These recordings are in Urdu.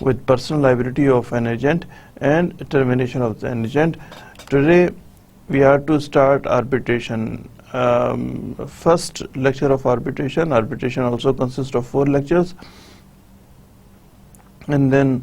with personal liability of an agent and termination of an agent. Today we are to start arbitration. First lecture of arbitration. Arbitration also consists of 4 lectures, and then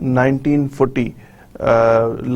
1940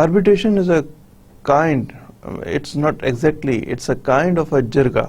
Arbitration is a kind, it's not exactly, it's a kind of a jirga.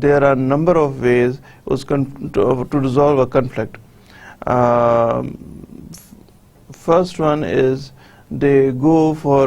there are number of ways to resolve a conflict. First one is they go for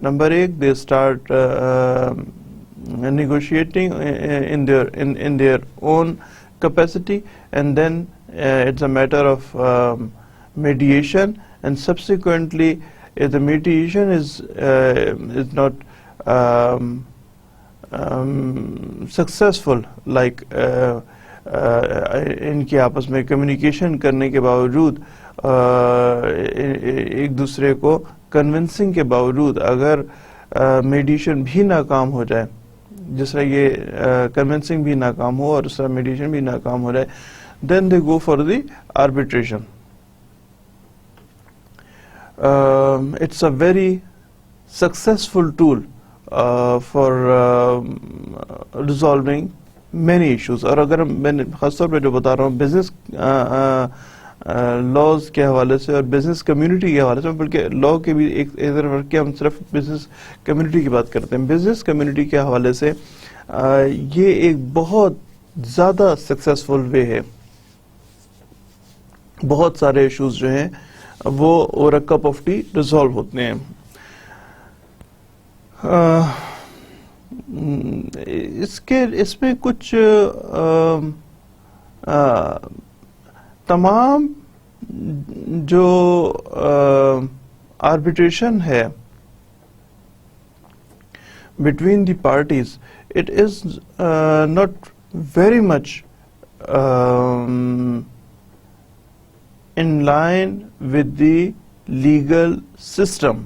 Number 1, they start negotiating in their own capacity, and then it's a matter of mediation, and subsequently if the mediation is not successful, like ان کی آپس میں کمیونیکیشن کرنے کے باوجود ایک دوسرے کو کنونسنگ کے باوجود اگر میڈیشن بھی ناکام ہو جائے, جس طرح یہ کنونسنگ بھی ناکام ہو اور اس طرح میڈیشن بھی ناکام ہو جائے, then they go for the arbitration. It's a very successful tool for resolving many issues. اور اگر میں خاص طور پہ جو بتا رہا ہوں بزنس لاز کے حوالے سے اور بزنس کمیونٹی کے حوالے سے, بلکہ لا کے بھی ایک طرف رکھ کے ہم صرف بزنس کمیونٹی کی بات کرتے ہیں, بزنس کمیونٹی کے حوالے سے یہ ایک بہت زیادہ سکسیسفل وے ہے. بہت سارے ایشوز جو ہیں وہ اور اے کپ آف ٹی ریزالو ہوتے ہیں. اس میں کچھ تمام جو آربیٹریشن ہے between the parties, it is not very much in line with the legal system.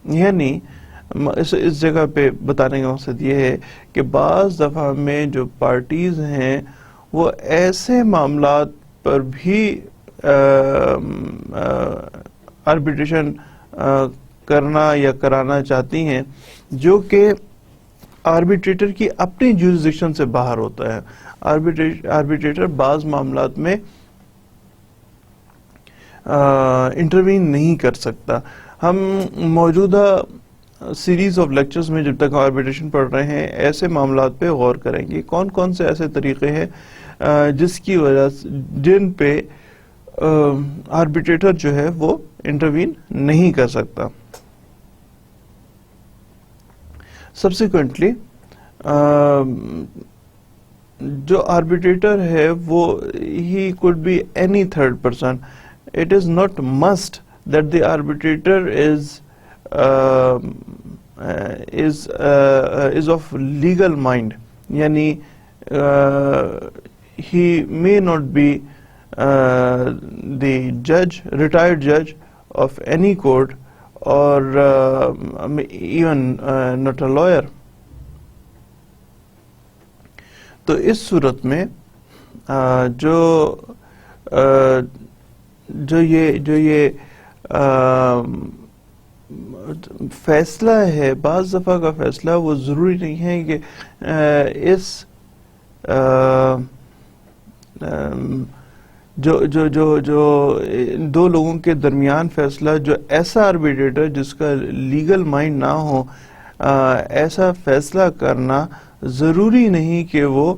یعنی اس جگہ پہ بتانے کا مقصد یہ ہے کہ بعض دفعہ میں جو پارٹیز ہیں وہ ایسے معاملات پر بھی آربیٹریشن کرنا یا کرانا چاہتی ہیں جو کہ آربیٹریٹر کی اپنی جورسڈکشن سے باہر ہوتا ہے. آربیٹریٹر بعض معاملات میں انٹروین نہیں کر سکتا. ہم موجودہ سیریز آف لیکچرز میں جب تک آربیٹریشن پڑھ رہے ہیں ایسے معاملات پہ غور کریں گے, کون کون سے ایسے طریقے ہیں جس کی وجہ سے جن پہ آربیٹریٹر جو ہے وہ انٹروین نہیں کر سکتا. سبسیکوینٹلی جو آربیٹریٹر ہے وہ ہی could be any third person. It is not must that the arbitrator is of legal mind. Yani he may not be the judge, retired judge of any court, or even not a lawyer. تو اس صورت میں جو یہ فیصلہ ہے, بعض دفعہ کا فیصلہ وہ ضروری نہیں ہے کہ اس جو دو لوگوں کے درمیان فیصلہ, جو ایسا آربیٹریٹر جس کا لیگل مائنڈ نہ ہو, ایسا فیصلہ کرنا ضروری نہیں کہ وہ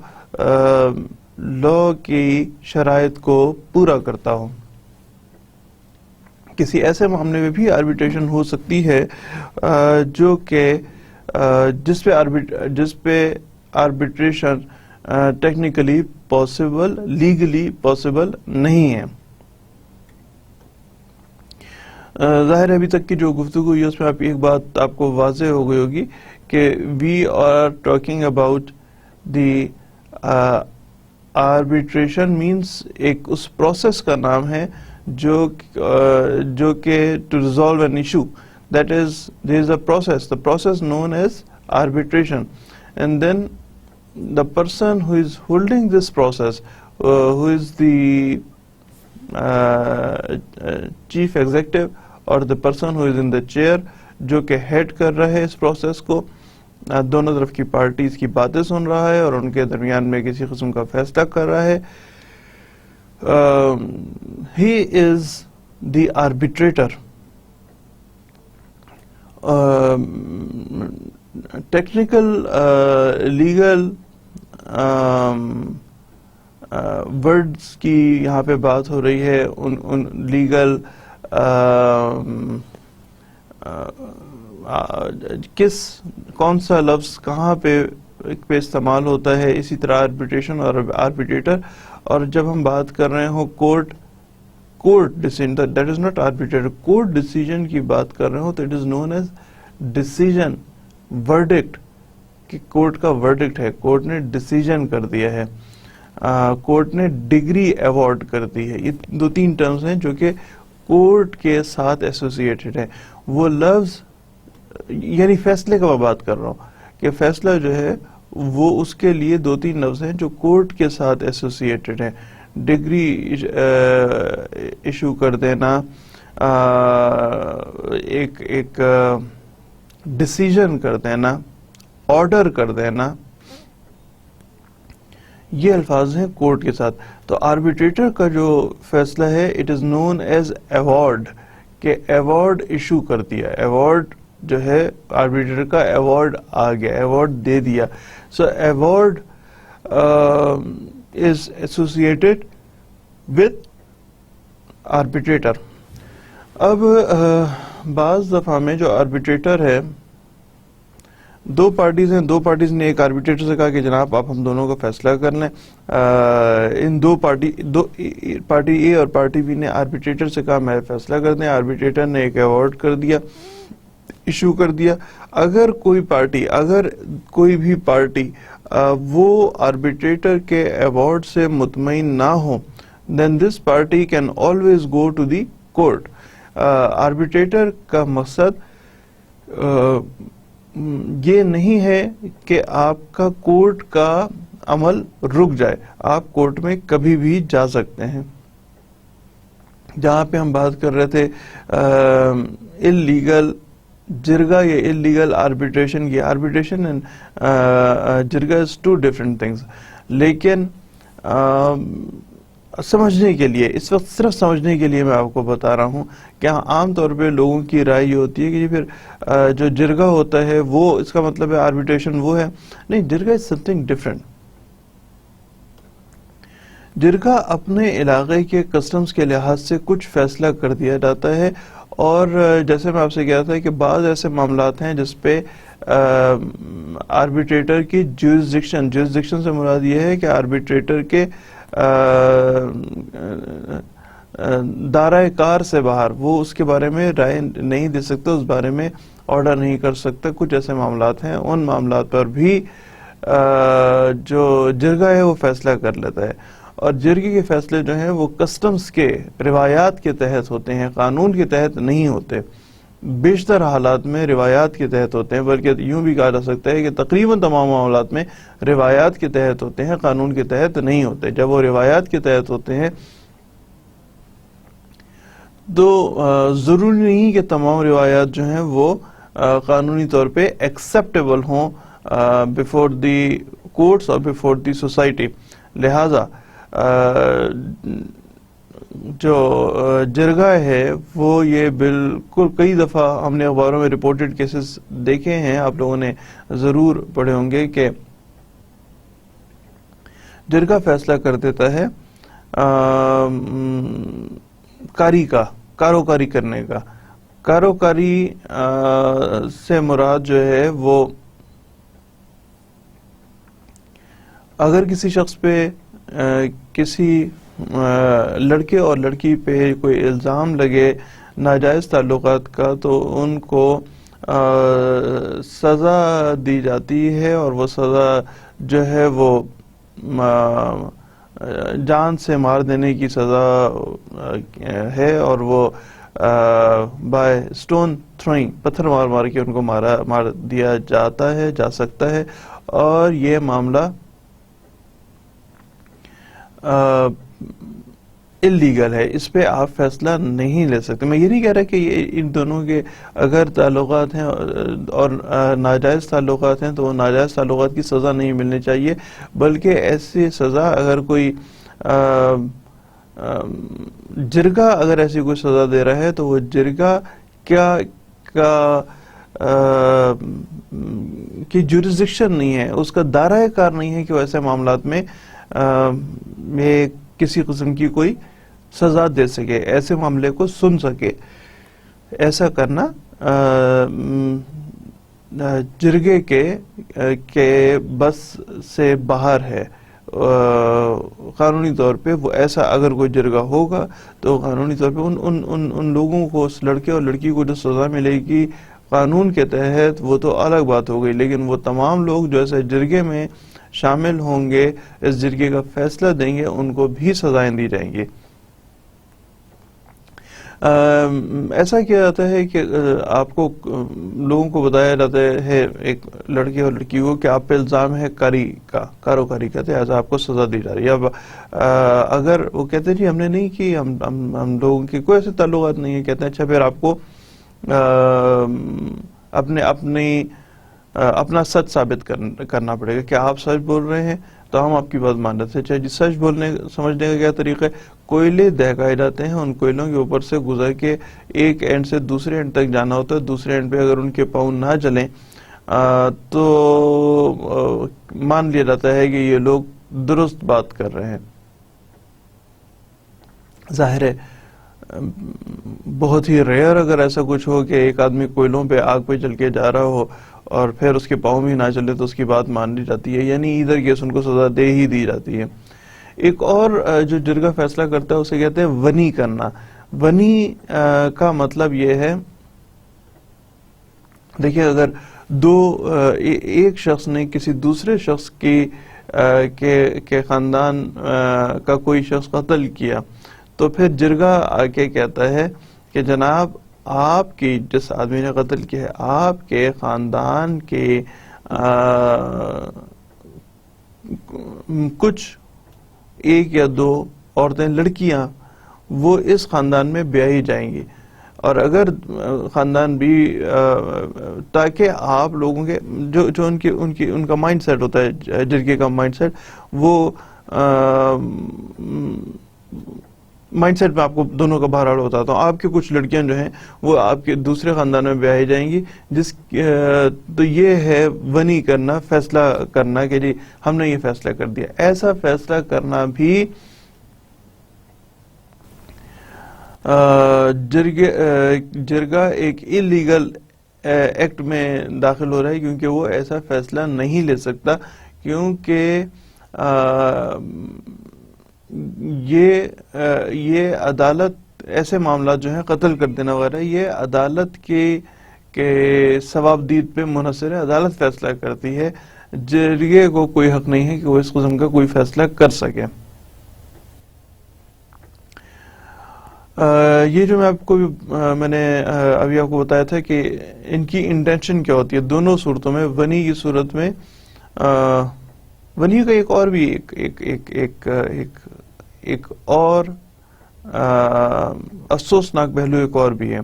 لا کی شرائط کو پورا کرتا ہو. کسی ایسے معاملے میں بھی آربیٹریشن ہو سکتی ہے جو کہ جس پہ arbitration technically possible, legally possible نہیں ہے. ظاہر ہے ابھی تک کی جو گفتگو ہوئی اس میں ایک بات آپ کو واضح ہو گئی ہوگی کہ we are talking about the arbitration means ایک اس پروسیس کا نام ہے جو کہ to resolve an issue, that is there is a process, the process known as arbitration, and then the person who is holding this process, who is the chief executive or the person who is in the chair, جو کہ head کر رہا ہے اس process کو, دونوں طرف کی پارٹیز کی باتیں سن رہا ہے اور ان کے درمیان میں کسی قسم کا فیصلہ کر رہا ہے. He is the arbitrator. Technical legal words کی یہاں پہ بات ہو رہی ہے, ان لیگل کون سا لفظ کہاں پہ استعمال ہوتا ہے, اسی طرح آربیٹریشن اور آربیٹریٹر. اور جب ہم بات کر رہے ہوں court decision, that is not arbitrator, court decision کی بات کر رہے ہوں تو it is known as decision, verdict, کہ کورٹ کا ورڈکٹ ہے, کورٹ نے ڈیسیژن کر دیا ہے. کورٹ نے ڈگری ایوارڈ کر دی ہے. یہ 2-3 ٹرمز ہیں جو کہ کورٹ کے ساتھ ایسوسیٹڈ ہیں. وہ لفظ یعنی فیصلے کا میں بات کر رہا ہوں کہ فیصلہ جو ہے وہ اس کے لیے 2-3 لفظ ہیں جو کورٹ کے ساتھ ایسوسیٹڈ ہیں. ڈگری ایشو کر دینا, ایک ڈیسیژن کر دینا, آرڈر کر دینا, یہ الفاظ ہیں کورٹ کے ساتھ. تو آربیٹریٹر کا جو فیصلہ ہے it is known as award, کہ ایوارڈ ایشو کر دیا. ایوارڈ جو ہے آربیٹریٹر کا ایوارڈ آ گیا, ایوارڈ دے دیا. So award is associated with arbitrator. اب بعض دفعہ میں جو آربیٹریٹر ہے, 2 پارٹیز ہیں, 2 پارٹیز نے ایک آربیٹریٹر سے کہا کہ جناب آپ ہم دونوں کا فیصلہ کر لیں. ان پارٹی اے اور پارٹی بی نے آربیٹریٹر سے کہا میں فیصلہ کر دیں. آربیٹریٹر نے ایک ایوارڈ کر دیا, ایشو کر دیا. اگر کوئی بھی پارٹی وہ آربیٹریٹر کے ایوارڈ سے مطمئن نہ ہو, then this party can always go to the court. Arbitrator کا مقصد یہ نہیں ہے کہ آپ کا کورٹ کا عمل رک جائے, آپ کورٹ میں کبھی بھی جا سکتے ہیں. جہاں پہ ہم بات کر رہے تھے اللیگل جرگا یا اللیگل آربیٹریشن, یہ آربیٹریشن جرگا از 2 different things. لیکن سمجھنے کے لیے, اس وقت صرف سمجھنے کے لیے میں آپ کو بتا رہا ہوں کہ عام طور پہ لوگوں کی رائے یہ ہوتی ہے کہ پھر جو جرگا ہوتا ہے وہ اس کا مطلب ہے آربیٹریشن وہ ہے. نہیں, جرگا از سمتھنگ ڈفرینٹ. جرگا اپنے علاقے کے کسٹمز کے لحاظ سے کچھ فیصلہ کر دیا جاتا ہے, اور جیسے میں آپ سے کہا تھا کہ بعض ایسے معاملات ہیں جس پہ آربیٹریٹر کی جیورسڈکشن سے مراد یہ ہے کہ آربیٹریٹر کے دائرۂ کار سے باہر, وہ اس کے بارے میں رائے نہیں دے سکتا, اس بارے میں آرڈر نہیں کر سکتا. کچھ ایسے معاملات ہیں, ان معاملات پر بھی جو جرگا ہے وہ فیصلہ کر لیتا ہے. اور جرگے کے فیصلے جو ہیں وہ کسٹمز کے روایات کے تحت ہوتے ہیں, قانون کے تحت نہیں ہوتے. بیشتر حالات میں روایات کے تحت ہوتے ہیں, بلکہ یوں بھی کہا جا سکتا ہے کہ تقریباً تمام معاملات میں روایات کے تحت ہوتے ہیں, قانون کے تحت نہیں ہوتے. جب وہ روایات کے تحت ہوتے ہیں تو ضروری نہیں کہ تمام روایات جو ہیں وہ قانونی طور پہ ایکسیپٹیبل ہوں بیفور دی کورٹس اور بیفور دی سوسائٹی. لہذا جو جرگا ہے وہ یہ بالکل, کئی دفعہ ہم نے اخباروں میں رپورٹڈ کیسز دیکھے ہیں, آپ لوگوں نے ضرور پڑھے ہوں گے کہ جرگا فیصلہ کر دیتا ہے کاروکاری کرنے کا. کاروکاری سے مراد جو ہے وہ اگر کسی شخص پہ کسی لڑکے اور لڑکی پہ کوئی الزام لگے ناجائز تعلقات کا, تو ان کو سزا دی جاتی ہے, اور وہ سزا جو ہے وہ جان سے مار دینے کی سزا ہے, اور وہ بائی اسٹون تھروئنگ, پتھر مار مار کے ان کو مار دیا جاتا ہے, جا سکتا ہے. اور یہ معاملہ اللیگل ہے, اس پہ آپ فیصلہ نہیں لے سکتے. میں یہ نہیں کہہ رہا کہ یہ ان دونوں کے اگر تعلقات ہیں اور ناجائز تعلقات ہیں تو وہ ناجائز تعلقات کی سزا نہیں ملنی چاہیے, بلکہ ایسی سزا اگر کوئی جرگا اگر ایسی کوئی سزا دے رہا ہے تو وہ جرگا کی جورسڈکشن نہیں ہے, اس کا دائرۂ کار نہیں ہے کہ وہ ایسے معاملات میں کسی قسم کی کوئی سزا دے سکے, ایسے معاملے کو سن سکے. ایسا کرنا جرگے کے بس سے باہر ہے. قانونی طور پہ وہ ایسا اگر کوئی جرگہ ہوگا تو قانونی طور پہ ان لوگوں کو, اس لڑکے اور لڑکی کو جو سزا ملے گی قانون کے تحت وہ تو الگ بات ہو گئی, لیکن وہ تمام لوگ جو ایسے جرگے میں شامل ہوں گے، اس جرگے کا فیصلہ دیں گے، ان کو بھی سزائیں دی جائیں گی۔ ایسا کیا جاتا ہے کہ آپ کو لوگوں کو بتایا جاتا ہے ایک لڑکے اور لڑکی کو کہ آپ پہ الزام ہے کاروکاری کا، لہٰذا آپ کو سزا دی جا رہی ہے۔ اب اگر وہ کہتے ہیں جی ہم نے نہیں کی، ہم لوگوں کے کوئی ایسے تعلقات نہیں ہیں، کہتے ہیں اچھا پھر آپ کو اپنا سچ ثابت کرنا پڑے گا کہ آپ سچ بول رہے ہیں تو ہم آپ کی بات مان رہے تھے۔ جی سچ سمجھنے کا کیا طریقہ ہے؟ کوئلے دہکائے جاتے ہیں، ان کوئلوں کے اوپر سے گزر کے ایک اینڈ سے دوسرے اینڈ تک جانا ہوتا ہے، دوسرے اینڈ پہ اگر ان کے پاؤں نہ جلیں تو مان لیا جاتا ہے کہ یہ لوگ درست بات کر رہے ہیں۔ ظاہر ہے بہت ہی ریئر اگر ایسا کچھ ہو کہ ایک آدمی کوئلوں پہ آگ پہ چل کے جا رہا ہو اور پھر اس کے پاؤں بھی نہ چلے تو اس کی بات مان لی جاتی ہے، یعنی ادھر کیس ان کو سزا دے ہی دی جاتی ہے۔ ایک اور جو جرگہ فیصلہ کرتا ہے اسے کہتے ہیں ونی کرنا۔ ونی کا مطلب یہ ہے، دیکھیں اگر ایک شخص نے کسی دوسرے شخص کے خاندان کا کوئی شخص قتل کیا تو پھر جرگہ آ کے کہتا ہے کہ جناب آپ کی جس آدمی نے قتل کیا ہے آپ کے خاندان کے کچھ ایک یا دو عورتیں لڑکیاں وہ اس خاندان میں بیاہی جائیں گی، اور اگر خاندان بھی تاکہ آپ لوگوں کے جو ان کا مائنڈ سیٹ ہوتا ہے، جرگے کا مائنڈ سیٹ، وہ مائنڈ سیٹ میں آپ کو دونوں کا بہرحال بتاتا ہوں۔ آپ کی کچھ لڑکیاں جو ہیں وہ آپ کے دوسرے خاندان میں بیاہی جائیں گی، تو یہ ہے ونی کرنا، فیصلہ کرنا کہ جی ہم نے یہ فیصلہ کر دیا۔ ایسا فیصلہ کرنا بھی جرگہ ایک اللیگل ایکٹ میں داخل ہو رہا ہے، کیونکہ وہ ایسا فیصلہ نہیں لے سکتا، کیونکہ یہ عدالت ایسے معاملات جو ہیں قتل کر دینا وغیرہ یہ عدالت کے ثوابدید پہ منحصر ہے، عدالت فیصلہ کرتی ہے، جرگے کو کوئی حق نہیں ہے کہ وہ اس قسم کا کوئی فیصلہ کر سکے۔ یہ جو میں نے ابھی آپ کو بتایا تھا کہ ان کی انٹینشن کیا ہوتی ہے دونوں صورتوں میں۔ ونی کی صورت میں ونی کا ایک اور بھی ایک اور افسوسناک پہلو ایک اور بھی ہے۔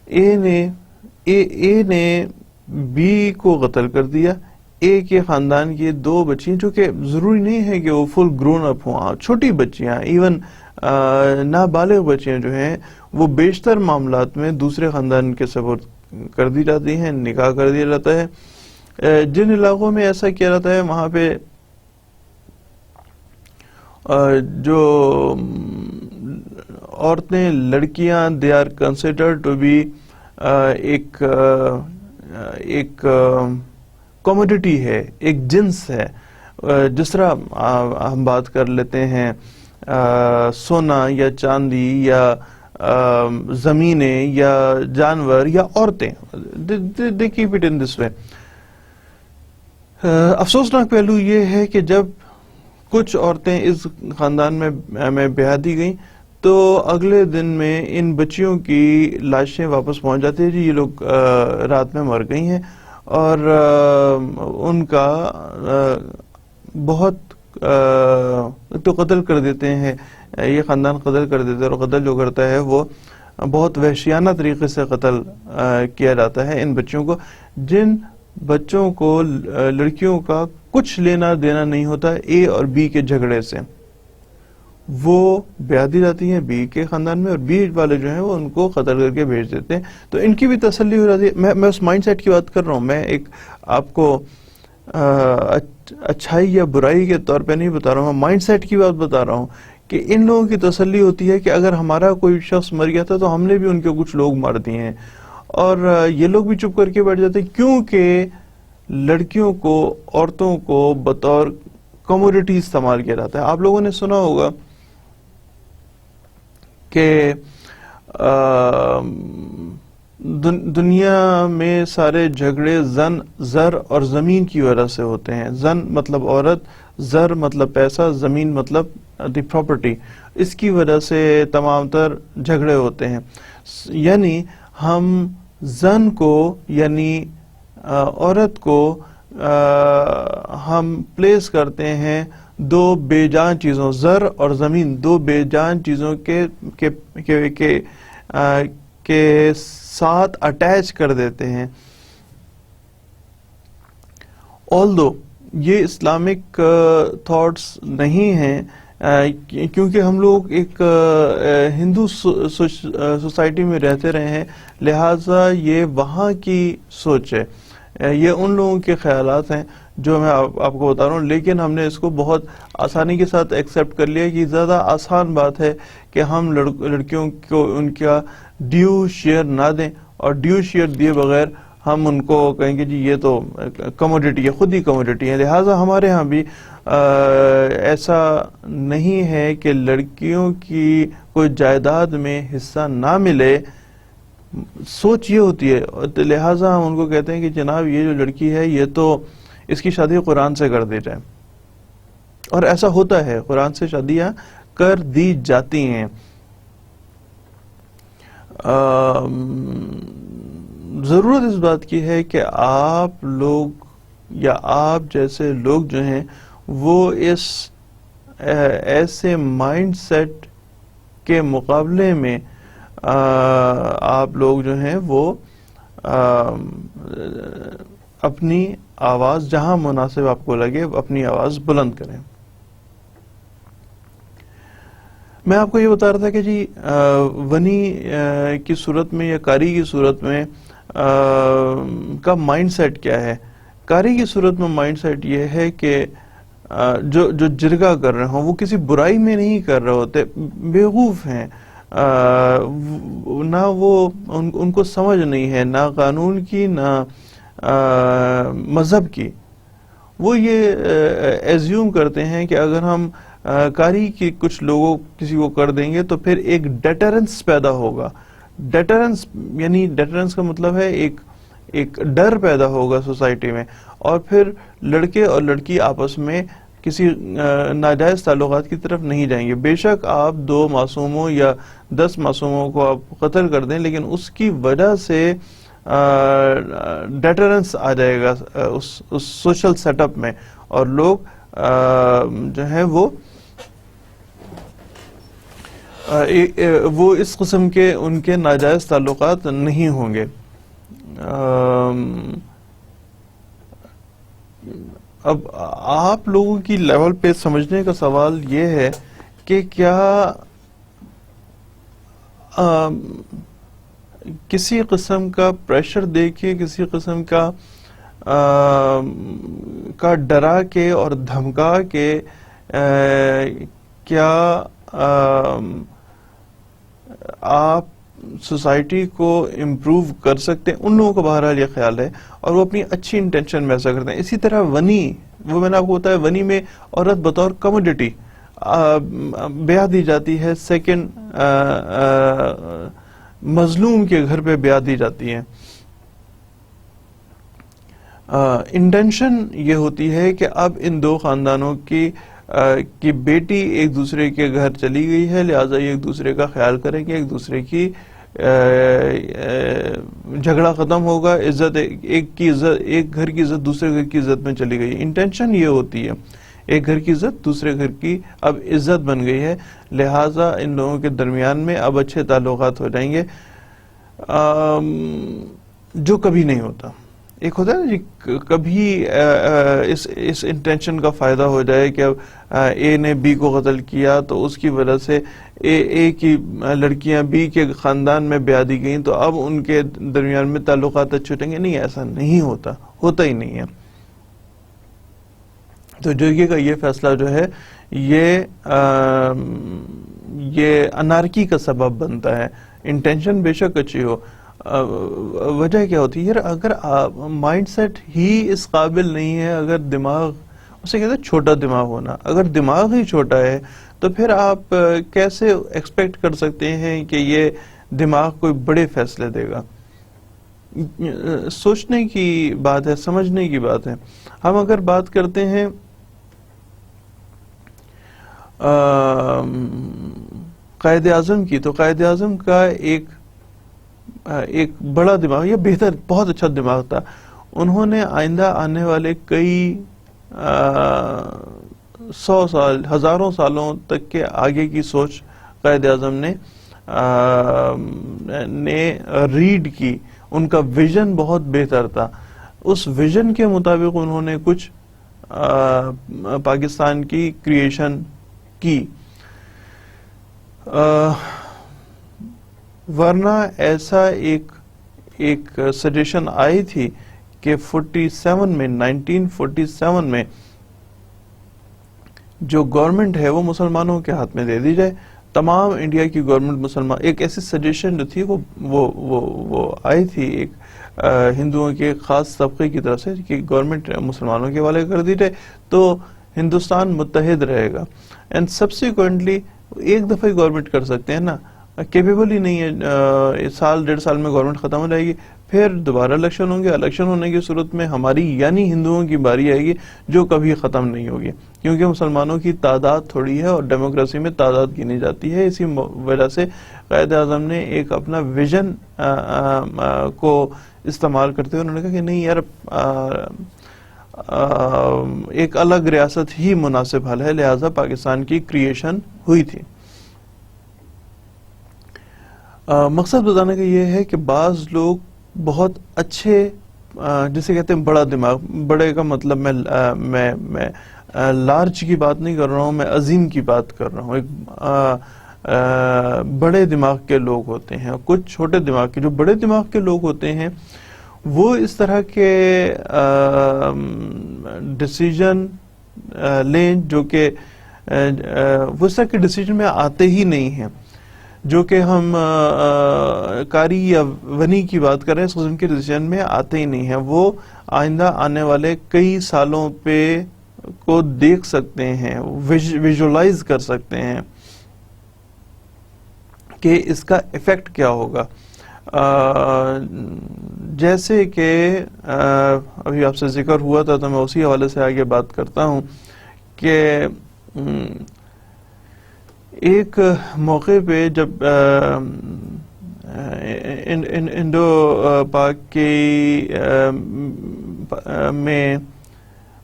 اے نے بی کو قتل کر دیا۔ اے کے خاندان کی دو بچیاں، جو کہ ضروری نہیں ہے کہ وہ فل گرون اپ ہوں، چھوٹی بچیاں، ایون نابالغ بچیاں جو ہیں وہ بیشتر معاملات میں دوسرے خاندان کے سپرد کر دی جاتی ہیں، نکاح کر دیا جاتا ہے۔ جن علاقوں میں ایسا کیا جاتا ہے وہاں پہ جو عورتیں، لڑکیاں، they are considered to be ایک کموڈٹی ہے، ایک جنس ہے۔ جس طرح ہم بات کر لیتے ہیں سونا یا چاندی یا زمینیں یا جانور یا عورتیں، they keep it in this way۔ افسوسناک پہلو یہ ہے کہ جب کچھ عورتیں اس خاندان میں بیاہ دی گئیں تو اگلے دن میں ان بچیوں کی لاشیں واپس پہنچ جاتی ہیں، جی یہ لوگ رات میں مر گئی ہیں، اور ان کا بہت تو قتل کر دیتے ہیں، یہ خاندان قتل کر دیتے ہیں، اور قتل جو کرتا ہے وہ بہت وحشیانہ طریقے سے قتل کیا جاتا ہے ان بچوں کو، جن بچوں کو لڑکیوں کا کچھ لینا دینا نہیں ہوتا اے اور بی کے جھگڑے سے، وہ بیاہ دی جاتی ہیں بی کے خاندان میں، اور بی والے جو ہیں وہ ان کو قتل کر کے بھیج دیتے ہیں، تو ان کی بھی تسلی ہو جاتی ہے۔ میں اس مائنڈ سیٹ کی بات کر رہا ہوں، میں ایک آپ کو اچھائی یا برائی کے طور پہ نہیں بتا رہا ہوں، مائنڈ سیٹ کی بات بتا رہا ہوں کہ ان لوگوں کی تسلی ہوتی ہے کہ اگر ہمارا کوئی شخص مر گیا تھا تو ہم نے بھی ان کے کچھ لوگ مار دیے ہیں، اور یہ لوگ بھی چپ کر کے بیٹھ جاتے ہیں، کیونکہ لڑکیوں کو، عورتوں کو بطور کموڈٹی استعمال کیا جاتا ہے۔ آپ لوگوں نے سنا ہوگا کہ دنیا میں سارے جھگڑے زر اور زمین کی وجہ سے ہوتے ہیں. زن مطلب عورت، زر مطلب پیسہ، زمین مطلب دی پراپرٹی. اس کی وجہ سے تمام تر جھگڑے ہوتے ہیں. یعنی ہم زن کو یعنی عورت کو ہم پلیس کرتے ہیں دو بے جان چیزوں، زر اور زمین، دو بے جان چیزوں کے ساتھ اٹیچ کر دیتے ہیں. although یہ اسلامک تھاٹس نہیں ہیں، کیونکہ ہم لوگ ایک ہندو سوسائٹی میں رہتے رہے ہیں، لہٰذا یہ وہاں کی سوچ ہے، یہ ان لوگوں کے خیالات ہیں جو میں آپ کو بتا رہا ہوں. لیکن ہم نے اس کو بہت آسانی کے ساتھ ایکسیپٹ کر لیا کہ زیادہ آسان بات ہے کہ ہم لڑکیوں کو ان کا ڈیو شیئر نہ دیں، اور ڈیو شیئر دیے بغیر ہم ان کو کہیں گے جی یہ تو کموڈیٹی ہے، خود ہی کموڈیٹی ہے. لہٰذا ہمارے ہاں بھی ایسا نہیں ہے کہ لڑکیوں کی کوئی جائیداد میں حصہ نہ ملے. سوچ یہ ہوتی ہے، لہٰذا ہم ان کو کہتے ہیں کہ جناب یہ جو لڑکی ہے یہ تو اس کی شادی قرآن سے کر دی جائے. اور ایسا ہوتا ہے، قرآن سے شادیاں کر دی جاتی ہیں. ضرورت اس بات کی ہے کہ آپ لوگ یا آپ جیسے لوگ جو ہیں وہ اس ایسے مائنڈ سیٹ کے مقابلے میں آپ لوگ جو ہیں وہ اپنی آواز جہاں مناسب آپ کو لگے اپنی آواز بلند کریں. میں آپ کو یہ بتا رہا تھا کہ جی ونی کی صورت میں یا قاری کی صورت میں کا مائنڈ سیٹ کیا ہے. قاری کی صورت میں مائنڈ سیٹ یہ ہے کہ جو جرگہ کر رہے ہوں وہ کسی برائی میں نہیں کر رہے ہوتے، بیوقوف ہیں، نہ وہ ان کو سمجھ نہیں ہے، نہ قانون کی نہ مذہب کی. وہ یہ ایزیوم کرتے ہیں کہ اگر ہم قاری کی کچھ لوگوں کسی کو کر دیں گے تو پھر ایک ڈیٹرنس پیدا ہوگا. ڈیٹرنس یعنی ڈیٹرنس کا مطلب ہے ایک ڈر پیدا ہوگا سوسائٹی میں، اور پھر لڑکے اور لڑکی آپس میں کسی ناجائز تعلقات کی طرف نہیں جائیں گے. بے شک آپ 2 معصوموں یا 10 معصوموں کو آپ قتل کر دیں، لیکن اس کی وجہ سے ڈیٹرنس آ جائے گا اس سوشل سیٹ اپ میں، اور لوگ جو ہیں وہ اس قسم کے ان کے ناجائز تعلقات نہیں ہوں گے. اب آپ لوگوں کی لیول پہ سمجھنے کا سوال یہ ہے کہ کیا کسی قسم کا پریشر دے کے، کسی قسم کا ڈرا کے اور دھمکا کے کیا آپ سوسائٹی کو امپروو کر سکتے ہیں؟ ان لوگوں کو بہرحال یہ خیال ہے اور وہ اپنی اچھی انٹینشن میں ایسا کرتے ہیں. اسی طرح ونی، وہ میں نے آپ کو بتایا، ونی میں عورت بطور کموڈیٹی بیاہ دی جاتی ہے، سیکنڈ مظلوم کے گھر پہ بیاہ دی جاتی ہے. انٹینشن یہ ہوتی ہے کہ اب ان 2 خاندانوں کی بیٹی ایک دوسرے کے گھر چلی گئی ہے، لہٰذا یہ ایک دوسرے کا خیال کریں گے، ایک دوسرے کی جھگڑا ختم ہوگا، عزت ایک گھر کی عزت دوسرے گھر کی عزت میں چلی گئی. انٹینشن یہ ہوتی ہے، ایک گھر کی عزت دوسرے گھر کی اب عزت بن گئی ہے، لہٰذا ان لوگوں کے درمیان میں اب اچھے تعلقات ہو جائیں گے، جو کبھی نہیں ہوتا. ایک ہوتا ہے نا جی، کبھی اس انٹینشن کا فائدہ ہو جائے کہ اب اے نے بی کو قتل کیا تو اس کی وجہ سے اے کی لڑکیاں بی کے خاندان میں بیاہ دی گئیں تو اب ان کے درمیان میں تعلقات اچھے چھوٹیں گے. نہیں، ایسا نہیں ہوتا ہی نہیں ہے. تو جرگے کا یہ فیصلہ جو ہے یہ انارکی کا سبب بنتا ہے. انٹینشن بے شک اچھی ہو، وجہ کیا ہوتی ہے یار، اگر مائنڈ سیٹ ہی اس قابل نہیں ہے، اگر دماغ، اسے کہتے ہیں چھوٹا دماغ ہونا، اگر دماغ ہی چھوٹا ہے تو پھر آپ کیسے ایکسپیکٹ کر سکتے ہیں کہ یہ دماغ کوئی بڑے فیصلے دے گا. سوچنے کی بات ہے، سمجھنے کی بات ہے. ہم اگر بات کرتے ہیں قائد اعظم کی، تو قائد اعظم کا ایک بڑا دماغ، یا بہتر بہت اچھا دماغ تھا. انہوں نے آئندہ آنے والے کئی 100 سال، ہزاروں سالوں تک کے آگے کی سوچ قائد اعظم نے ریڈ کی. ان کا ویژن بہت بہتر تھا. اس ویژن کے مطابق انہوں نے کچھ پاکستان کی کریشن کی. ورنہ ایسا ایک سجیشن آئی تھی کہ 1947 میں جو گورنمنٹ ہے وہ مسلمانوں کے ہاتھ میں دے دی جائے. تمام انڈیا کی گورنمنٹ مسلمان، ایک ایسی سجیشن جو تھی وہ آئی تھی ایک ہندوؤں کے خاص طبقے کی طرف سے کہ گورنمنٹ مسلمانوں کے حوالے کر دی جائے تو ہندوستان متحد رہے گا. اینڈ سبسیکوئنٹلی ایک دفعہ ہی گورنمنٹ کر سکتے ہیں نا، کیپیبل ہی نہیں ہے. سال 1.5 سال میں گورنمنٹ ختم ہو جائے گی، پھر دوبارہ الیکشن ہوں گے. الیکشن ہونے کی صورت میں ہماری یعنی ہندوؤں کی باری آئے گی جو کبھی ختم نہیں ہوگی، کیونکہ مسلمانوں کی تعداد تھوڑی ہے اور ڈیموکریسی میں تعداد گنی جاتی ہے. اسی وجہ سے قائد اعظم نے ایک اپنا ویژن کو استعمال کرتے ہوئے انہوں نے کہا کہ نہیں یار، ایک الگ ریاست ہی مناسب حل ہے، لہٰذا پاکستان کی کریشن ہوئی تھی. مقصد بتانے کا یہ ہے کہ بعض لوگ بہت اچھے، جسے کہتے ہیں بڑا دماغ، بڑے کا مطلب میں لارج کی بات نہیں کر رہا ہوں، میں عظیم کی بات کر رہا ہوں. ایک بڑے دماغ کے لوگ ہوتے ہیں، کچھ چھوٹے دماغ کے. جو بڑے دماغ کے لوگ ہوتے ہیں وہ اس طرح کے ڈیسیجن لیں جو کہ وہ اس طرح کے ڈیسیجن میں آتے ہی نہیں ہیں. جو کہ ہم کاری یا ونی کی بات کر رہے ہیں، اس قسم کے ڈیسیجن میں آتے ہی نہیں ہیں. وہ آئندہ آنے والے کئی سالوں پہ کو دیکھ سکتے ہیں، ویژولائز کر سکتے ہیں کہ اس کا ایفیکٹ کیا ہوگا. جیسے کہ ابھی آپ سے ذکر ہوا تھا تو میں اسی حوالے سے آگے بات کرتا ہوں کہ ایک موقع پہ جب انڈو پاک کی میں،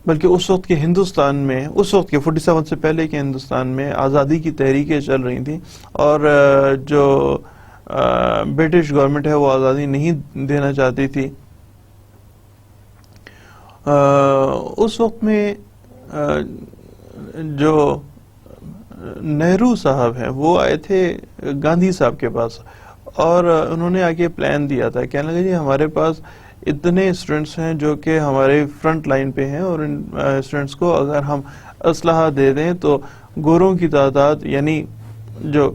بلکہ اس وقت کے ہندوستان میں، اس وقت کے 47 سے پہلے کے ہندوستان میں آزادی کی تحریکیں چل رہی تھیں اور جو برٹش گورنمنٹ ہے وہ آزادی نہیں دینا چاہتی تھی. اس وقت میں جو نہرو صاحب ہیں وہ آئے تھے گاندھی صاحب کے پاس اور انہوں نے آگے پلان دیا تھا. کہنے لگے جی ہمارے پاس اتنے اسٹوڈنٹس ہیں جو کہ ہمارے فرنٹ لائن پہ ہیں اور ان اسٹوڈنٹس کو اگر ہم اسلحہ دے دیں تو گوروں کی تعداد، یعنی جو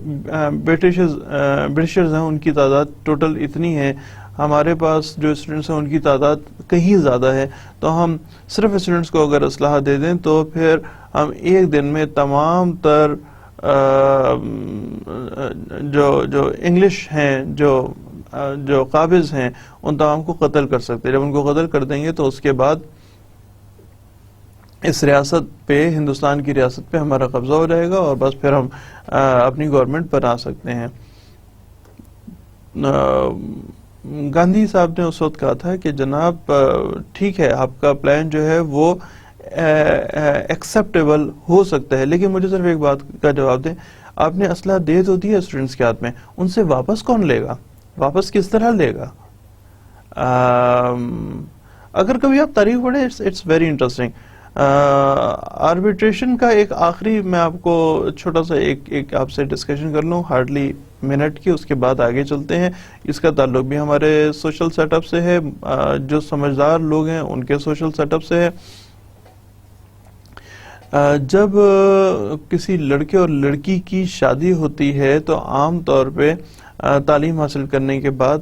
برٹشرز ہیں ان کی تعداد ٹوٹل اتنی ہے، ہمارے پاس جو اسٹوڈنٹس ہیں ان کی تعداد کہیں زیادہ ہے، تو ہم صرف اسٹوڈنٹس کو اگر اسلحہ دے دیں تو پھر ہم ایک دن میں تمام تر جو انگلش ہیں، جو قابض ہیں، ان تمام کو قتل کر سکتے ہیں. جب ان کو قتل کر دیں گے تو اس کے بعد اس ریاست پہ، ہندوستان کی ریاست پہ ہمارا قبضہ ہو جائے گا اور بس پھر ہم اپنی گورنمنٹ بنا سکتے ہیں. گاندھی صاحب نے اس وقت کہا تھا کہ جناب ٹھیک ہے، آپ کا پلان جو ہے وہ ایکسیپٹیبل ہو سکتا ہے، لیکن مجھے صرف ایک بات کا جواب دیں، آپ نے اسلحہ دے تو دیا اسٹوڈنٹس کے ہاتھ میں، ان سے واپس کون لے گا؟ واپس کس طرح لے گا؟ اگر کبھی آپ تاریخ پڑھیں، اٹس ویری انٹرسٹنگ. آربیٹریشن کا ایک آخری میں آپ کو چھوٹا سا ایک آپ سے ڈسکشن کر لوں، ہارڈلی منٹ کی، اس کے بعد آگے چلتے ہیں. اس کا تعلق بھی ہمارے سوشل سیٹ اپ سے ہے، جو سمجھدار لوگ ہیں ان کے سوشل سیٹ اپ سے ہے. جب کسی لڑکے اور لڑکی کی شادی ہوتی ہے تو عام طور پہ تعلیم حاصل کرنے کے بعد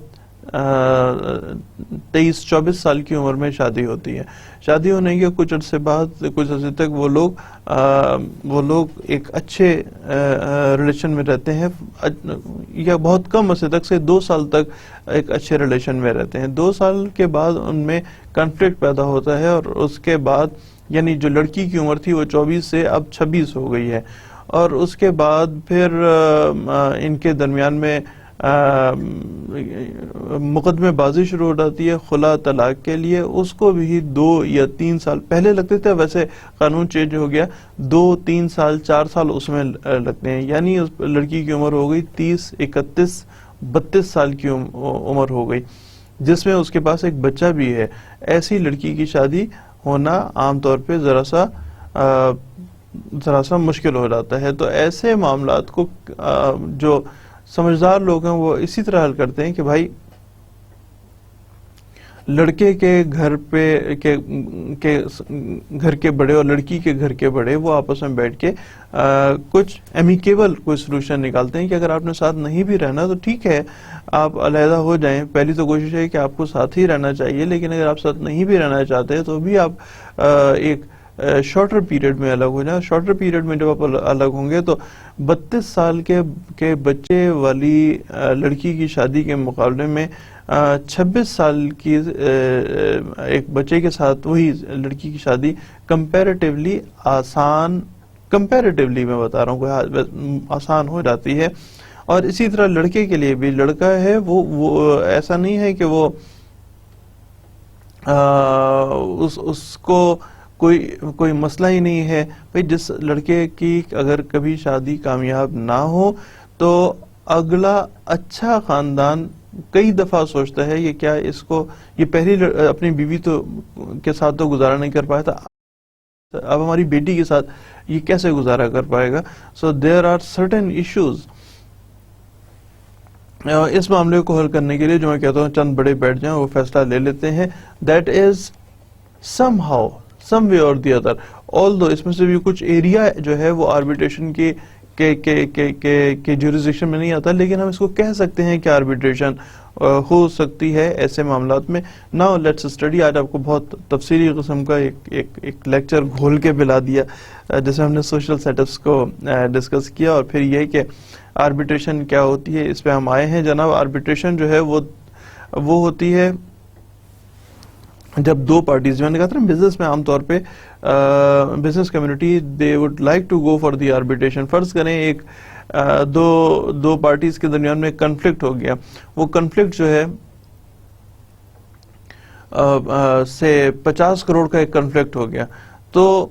23-24 سال کی عمر میں شادی ہوتی ہے. شادی ہونے کے کچھ عرصے بعد، کچھ عرصے تک وہ لوگ ایک اچھے ریلیشن میں رہتے ہیں، یا بہت کم عرصے تک، سے 2 سال تک ایک اچھے ریلیشن میں رہتے ہیں. 2 سال کے بعد ان میں کنفلکٹ پیدا ہوتا ہے، اور اس کے بعد یعنی جو لڑکی کی عمر تھی وہ 24 سے اب 26 ہو گئی ہے، اور اس کے بعد پھر ان کے درمیان میں مقدمے بازی شروع ہو جاتی ہے خلا طلاق کے لیے. اس کو بھی 2 یا 3 سال پہلے لگتے تھے، ویسے قانون چینج ہو گیا، 2 3 سال 4 سال اس میں لگتے ہیں. یعنی اس لڑکی کی عمر ہو گئی 30 31 32 سال کی عمر ہو گئی، جس میں اس کے پاس ایک بچہ بھی ہے. ایسی لڑکی کی شادی ہونا عام طور پہ ذرا سا مشکل ہو جاتا ہے. تو ایسے معاملات کو جو سمجھدار لوگ ہیں وہ اسی طرح حل کرتے ہیں کہ بھائی لڑکے کے گھر کے بڑے اور لڑکی کے گھر کے بڑے وہ آپس میں بیٹھ کے کچھ امیکیبل کوئی سلوشن نکالتے ہیں کہ اگر آپ نے ساتھ نہیں بھی رہنا تو ٹھیک ہے، آپ علیحدہ ہو جائیں. پہلی تو کوشش ہے کہ آپ کو ساتھ ہی رہنا چاہیے، لیکن اگر آپ ساتھ نہیں بھی رہنا چاہتے تو بھی آپ ایک شارٹر پیریڈ میں الگ ہو جائیں. شارٹر پیریڈ میں جب آپ الگ ہوں گے تو 32 سال کے بچے والی لڑکی کی شادی کے مقابلے میں 26 سال کی ایک بچے کے ساتھ وہی لڑکی کی شادی کمپیریٹیولی میں بتا رہا ہوں آسان ہو جاتی ہے. اور اسی طرح لڑکے کے لیے بھی، لڑکا ہے وہ ایسا نہیں ہے کہ وہ اس کو کوئی مسئلہ ہی نہیں ہے. بھئی جس لڑکے کی اگر کبھی شادی کامیاب نہ ہو تو اگلا اچھا خاندان کئی دفعہ سوچتا ہے یہ کیا اس کو یہ پہلی اپنی بیوی کے ساتھ تو گزارا نہیں کر پایا تھا، اب ہماری بیٹی کے ساتھ یہ کیسے گزارا کر پائے گا. سو دیر آر سرٹن ایشوز. اس معاملے کو حل کرنے کے لیے جو میں کہتا ہوں چند بڑے بیٹھ جائیں، وہ فیصلہ لے لیتے ہیں. That is some how some وے اور دی ادر، آل دو اس میں سے بھی کچھ ایریا جو ہے وہ آربیٹریشن کے جورسڈکشن میں نہیں آتا، لیکن ہم اس کو کہہ سکتے ہیں کہ آربیٹریشن ہو سکتی ہے ایسے معاملات میں. Now let's study. آج آپ کو بہت تفصیلی قسم کا ایک لیکچر گھول کے پلا دیا، جیسے ہم نے سوشل سیٹ اپس کو ڈسکس کیا، اور پھر یہ کہ آربیٹریشن کیا ہوتی ہے اس پہ ہم آئے ہیں. جناب آربیٹریشن جو ہے وہ ہوتی ہے جب 2 پارٹیز، میں نے کہا تھا بزنس میں عام طور پہ business community they would like to go for the arbitration. فرض کریں ایک دو پارٹیز کے درمیان میں کنفلکٹ ہو گیا. وہ کنفلکٹ جو ہے سے 50 کروڑ کا ایک کنفلکٹ ہو گیا، تو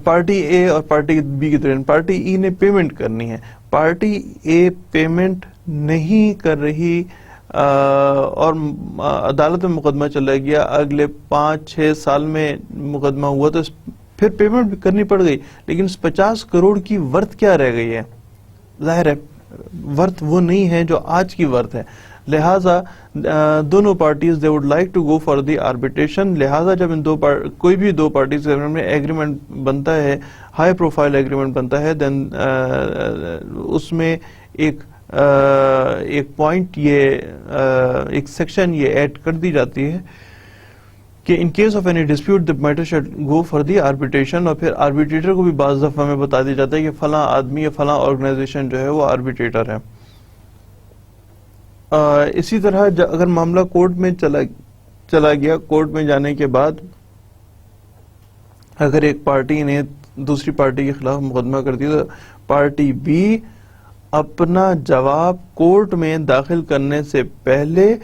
پارٹی اے اور پارٹی بی کے درمیان پارٹی ای نے پیمنٹ کرنی ہے. پارٹی اے پیمنٹ نہیں کر رہی اور عدالت میں مقدمہ چلا گیا، اگلے 5-6 سال میں مقدمہ ہوا تو پھر پیمنٹ بھی کرنی پڑ گئی، لیکن اس 50 کروڑ کی ورتھ کیا رہ گئی ہے؟ ظاہر ہے ورتھ وہ نہیں ہے جو آج کی ورتھ ہے. لہٰذا دونوں parties they would like to go for the arbitration. لہٰذا جب ان کوئی بھی 2 پارٹیز کے درمیان میں ایگریمنٹ بنتا ہے، ہائی پروفائل ایگریمنٹ بنتا ہے، دین اس میں ایک پوائنٹ ایک سیکشن یہ ایڈ کر دی جاتی ہے کہ in case of any dispute the matter should go for the arbitration. اور پھر آربیٹریٹر کو بھی بعض دفعہ میں بتا دیا جاتا ہے کہ فلاں آدمی یا فلاں آرگنائزیشن جو ہے وہ آربیٹریٹر ہے. اسی طرح اگر معاملہ کورٹ میں چلا گیا، کورٹ میں جانے کے بعد اگر ایک پارٹی نے دوسری پارٹی کے خلاف مقدمہ کر دیا تو پارٹی بی اپنا جواب کورٹ میں داخل کرنے سے پہلے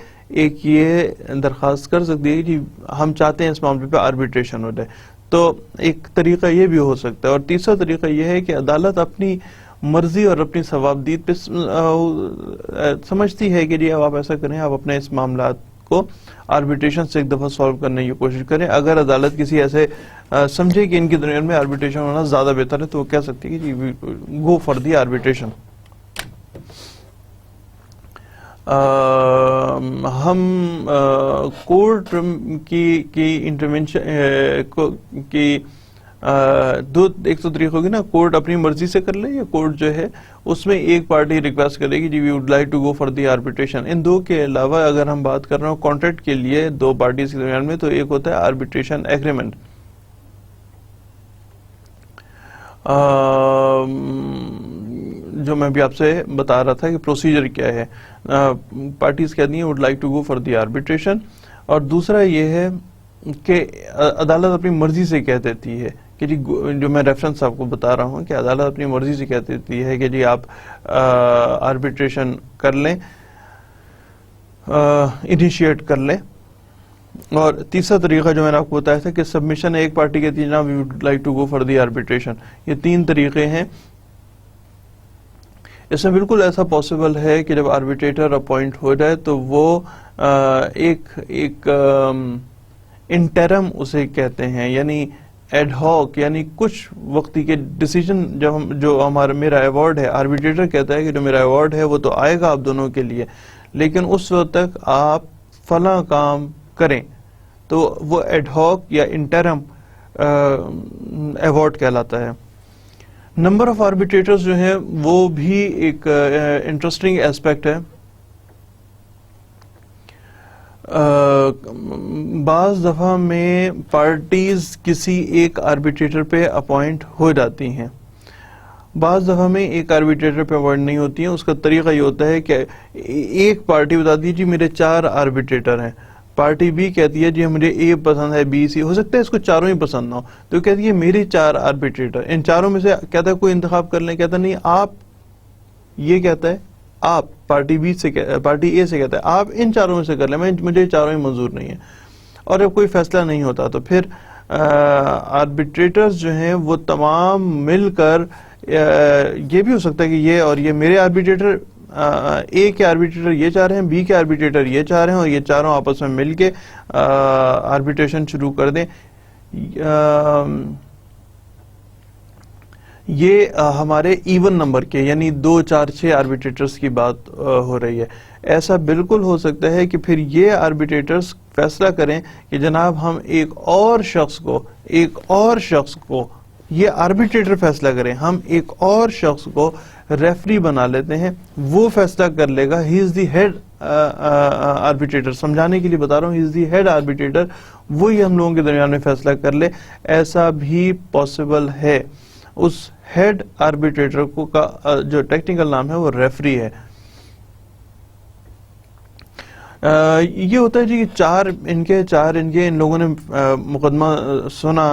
ایک یہ درخواست کر سکتی ہے کہ ہم چاہتے ہیں اس معاملے پہ آربیٹریشن ہو جائے. تو ایک طریقہ یہ بھی ہو سکتا ہے. اور تیسرا طریقہ یہ ہے کہ عدالت اپنی مرضی اور اپنی ثوابدید پہ سمجھتی ہے کہ جی اب آپ ایسا کریں، آپ اپنے اس معاملات کو آربیٹریشن سے ایک دفعہ سالو کرنے کی کوشش کریں. اگر عدالت کسی ایسے سمجھے کہ ان کے درمیان میں آربیٹریشن ہونا زیادہ بہتر ہے تو وہ کہہ سکتی ہے کہ جی گو فار دی آربیٹریشن. ہم کورٹ کی انٹرونشن کی ایک تو طریقہ ہوگی نا کورٹ اپنی مرضی سے کر لے, یا کورٹ جو ہے اس میں ایک پارٹی ریکویسٹ کرے گی جی we would like to go for the arbitration. ان دو کے علاوہ اگر ہم بات کر رہے ہوں کانٹریکٹ کے لیے دو پارٹیز کے درمیان میں, تو ایک ہوتا ہے آربیٹریشن ایگریمنٹ. جو میں بھی آپ سے بتا رہا تھا کہ پروسیجر کیا ہے, پارٹیز کہتی ہیں would like to go for the arbitration, اور دوسرا یہ ہے کہ عدالت اپنی مرضی سے کہہ دیتی ہے کہ جی, جو میں ریفرنس آپ کو بتا رہا ہوں کہ عدالت اپنی مرضی سے کہہ دیتی ہے کہ جی آپ آربیٹریشن کر لیں, انیشیٹ کر لیں. اور تیسرا طریقہ جو میں نے آپ کو بتایا تھا کہ سبمیشن, ایک پارٹی کہتی ہے جناب we would like to go for the arbitration. یہ تین طریقے ہیں. اس میں بالکل ایسا پاسبل ہے کہ جب آربیٹریٹر اپوائنٹ ہو جائے تو وہ ایک انٹرم اسے کہتے ہیں, یعنی ایڈ ہاک, یعنی کچھ وقتی کے ڈیسیجن جو ہمارا میرا ایوارڈ ہے, آربیٹریٹر کہتا ہے کہ جو میرا ایوارڈ ہے وہ تو آئے گا آپ دونوں کے لیے, لیکن اس وقت تک آپ فلاں کام کریں, تو وہ ایڈ ہاک یا انٹرم ایوارڈ کہلاتا ہے. نمبر آف آربیٹریٹرز جو ہیں وہ بھی ایک انٹرسٹنگ ایسپیکٹ ہے. بعض دفعہ میں پارٹیز کسی ایک آربیٹریٹر پہ اپوائنٹ ہو جاتی ہیں, بعض دفعہ میں ایک آربیٹریٹر پہ اپوائنٹ نہیں ہوتی ہیں. اس کا طریقہ یہ ہوتا ہے کہ ایک پارٹی بتاتی ہے جی میرے 4 آربیٹریٹر ہیں, پارٹی بی کہتی ہے جی مجھے اے پسند ہے, بی سی, ہو سکتا ہے اس کو چاروں ہی پسند نہ ہو, تو کہتی ہے میری 4 آربیٹریٹر, ان چاروں میں سے کہتا ہے کوئی انتخاب کر لیں, کہتا نہیں آپ, یہ کہتا ہے آپ, پارٹی بی سے پارٹی اے سے کہتا ہے آپ ان چاروں میں سے کر لیں, مجھے چاروں ہی منظور نہیں ہے, اور جب کوئی فیصلہ نہیں ہوتا تو پھر آربیٹریٹرز جو ہیں وہ تمام مل کر, یہ بھی ہو سکتا ہے کہ یہ اور یہ میرے آربیٹریٹر, اے کے آربیٹریٹر یہ چاہ رہے ہیں, بی کے آربیٹریٹر یہ چاہ رہے ہیں, اور یہ چاروں آپس میں مل کے آربیٹریشن شروع کر دیں. یہ ہمارے ایون نمبر کے یعنی 2 4 6 آربیٹریٹرز کی بات ہو رہی ہے. ایسا بالکل ہو سکتا ہے کہ پھر یہ آربیٹریٹرز فیصلہ کریں کہ جناب ہم ایک اور شخص کو یہ آربیٹریٹر فیصلہ کریں, ہم ایک اور شخص کو ریفری بنا لیتے ہیں, وہ فیصلہ کر لے گا. ہی از دی ہیڈ آربیٹریٹر, سمجھانے کے لیے بتا رہا ہوں, ہی از دی ہیڈ آربیٹریٹر, وہی ہم لوگوں کے درمیان میں فیصلہ کر لے. ایسا بھی پاسبل ہے. اس ہیڈ آربیٹریٹر کو کا جو ٹیکنیکل نام ہے وہ ریفری ہے. یہ ہوتا ہے جی 4 ان کے ان لوگوں نے مقدمہ سنا,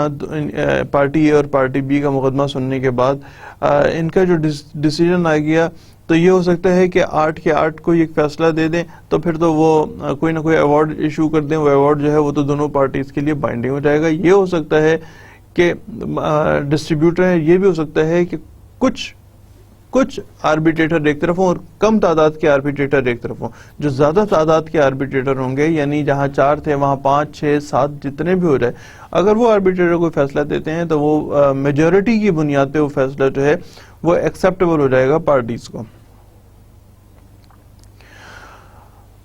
پارٹی اے اور پارٹی بی کا مقدمہ سننے کے بعد ان کا جو ڈیسیجن آ گیا, تو یہ ہو سکتا ہے کہ 8 کے 8 کو ایک فیصلہ دے دیں, تو پھر تو وہ کوئی نہ کوئی ایوارڈ ایشو کر دیں. وہ ایوارڈ جو ہے وہ تو دونوں پارٹیز کے لیے بائنڈنگ ہو جائے گا. یہ ہو سکتا ہے کہ ڈسٹریبیوٹر ہے, یہ بھی ہو سکتا ہے کہ کچھ آربیٹریٹر ایک طرف ہوں اور کم تعداد کے آربیٹریٹر ایک طرف ہوں. جو زیادہ تعداد کے آربیٹریٹر ہوں گے, یعنی جہاں 4 تھے وہاں 5 6 7 جتنے بھی ہو جائے, اگر وہ آربیٹریٹر کوئی فیصلہ دیتے ہیں تو وہ میجورٹی کی بنیاد پہ وہ فیصلہ جو ہے وہ ایکسیپٹیبل ہو جائے گا پارٹیز کو.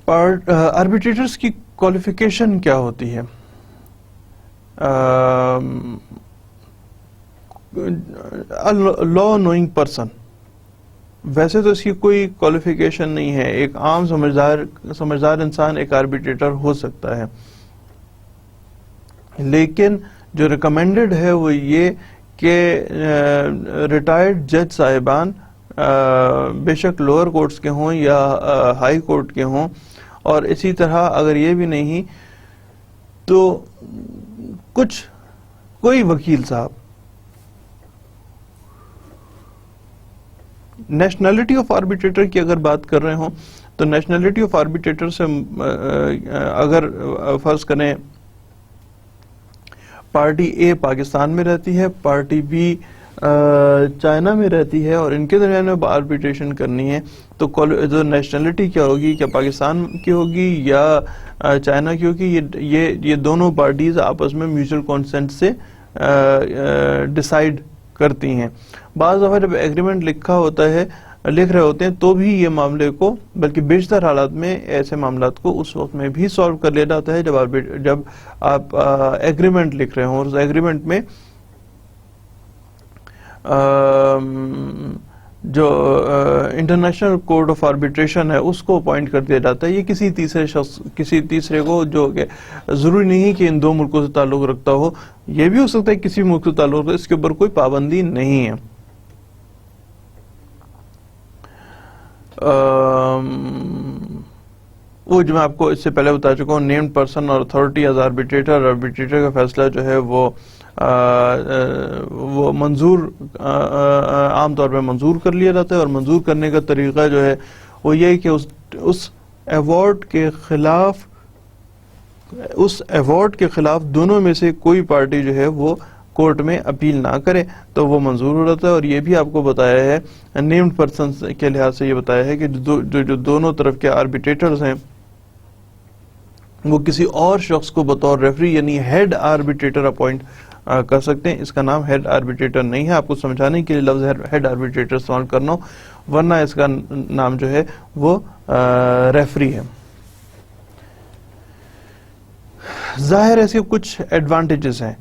آربیٹریٹرز کی کوالیفیکیشن کیا ہوتی ہے؟ لا نوئنگ پرسن. ویسے تو اس کی کوئی کوالیفیکیشن نہیں ہے, ایک عام سمجھدار انسان ایک آربیٹریٹر ہو سکتا ہے, لیکن جو ریکمینڈڈ ہے وہ یہ کہ ریٹائرڈ جج صاحبان, بے شک لوور کورٹس کے ہوں یا ہائی کورٹ کے ہوں, اور اسی طرح اگر یہ بھی نہیں تو کوئی وکیل صاحب. نیشنلٹی آف آربیٹریٹر کی اگر بات کر رہے ہوں تو نیشنلٹی آف آربیٹریٹر سے اگر فرض کریں پارٹی اے پاکستان میں رہتی ہے, پارٹی بی چائنا میں رہتی ہے, اور ان کے درمیان میں آربیٹریشن کرنی ہے, تو جو نیشنلٹی کیا ہوگی, کیا پاکستان کی ہوگی یا چائنا کی ہوگی؟ یہ دونوں پارٹیز آپس میں میوچل کانسنٹ سے ڈیسائیڈ کرتی ہیں. بعض دفعہ جب ایگریمنٹ لکھ رہے ہوتے ہیں تو بھی یہ معاملے کو, بلکہ بیشتر حالات میں ایسے معاملات کو اس وقت میں بھی سالو کر لیا جاتا ہے جب آپ ایگریمنٹ لکھ رہے ہوں, اور اس ایگریمنٹ میں جو انٹرنیشنل کورٹ آف آربیٹریشن ہے اس کو اپوائنٹ کر دیا جاتا ہے. یہ کسی تیسرے شخص، کسی تیسرے کو، جو کہ ضروری نہیں کہ ان دو ملکوں سے تعلق رکھتا ہو، یہ بھی ہو سکتا ہے کسی ملک سے تعلق رکھتا ہے، اس کے اوپر کوئی پابندی نہیں ہے. وہ جو میں آپ کو اس سے پہلے بتا چکا ہوں، نیمڈ پرسن اور اتھارٹی ایز آربیٹریٹر. آربیٹریٹر کا فیصلہ جو ہے وہ منظور، عام طور پہ منظور کر لیا جاتا ہے، اور منظور کرنے کا طریقہ جو ہے وہ یہ کہ اس ایوارڈ کے خلاف دونوں میں سے کوئی پارٹی جو ہے وہ کورٹ میں اپیل نہ کرے تو وہ منظور ہو جاتا ہے. اور یہ بھی آپ کو بتایا ہے، نیمڈ پرسن کے لحاظ سے یہ بتایا ہے کہ جو دونوں طرف کے آربیٹریٹرز ہیں وہ کسی اور شخص کو بطور ریفری یعنی ہیڈ آربیٹریٹر اپوائنٹ کر سکتے ہیں. اس کا نام ہیڈ آربیٹریٹر نہیں ہے، آپ کو سمجھانے کے لیے لفظ ہیڈ آربیٹریٹر استعمال کرنا ہو، ورنہ اس کا نام جو ہے وہ ریفری ہے. ظاہر ہے اس کے کچھ ایڈوانٹیجز ہیں.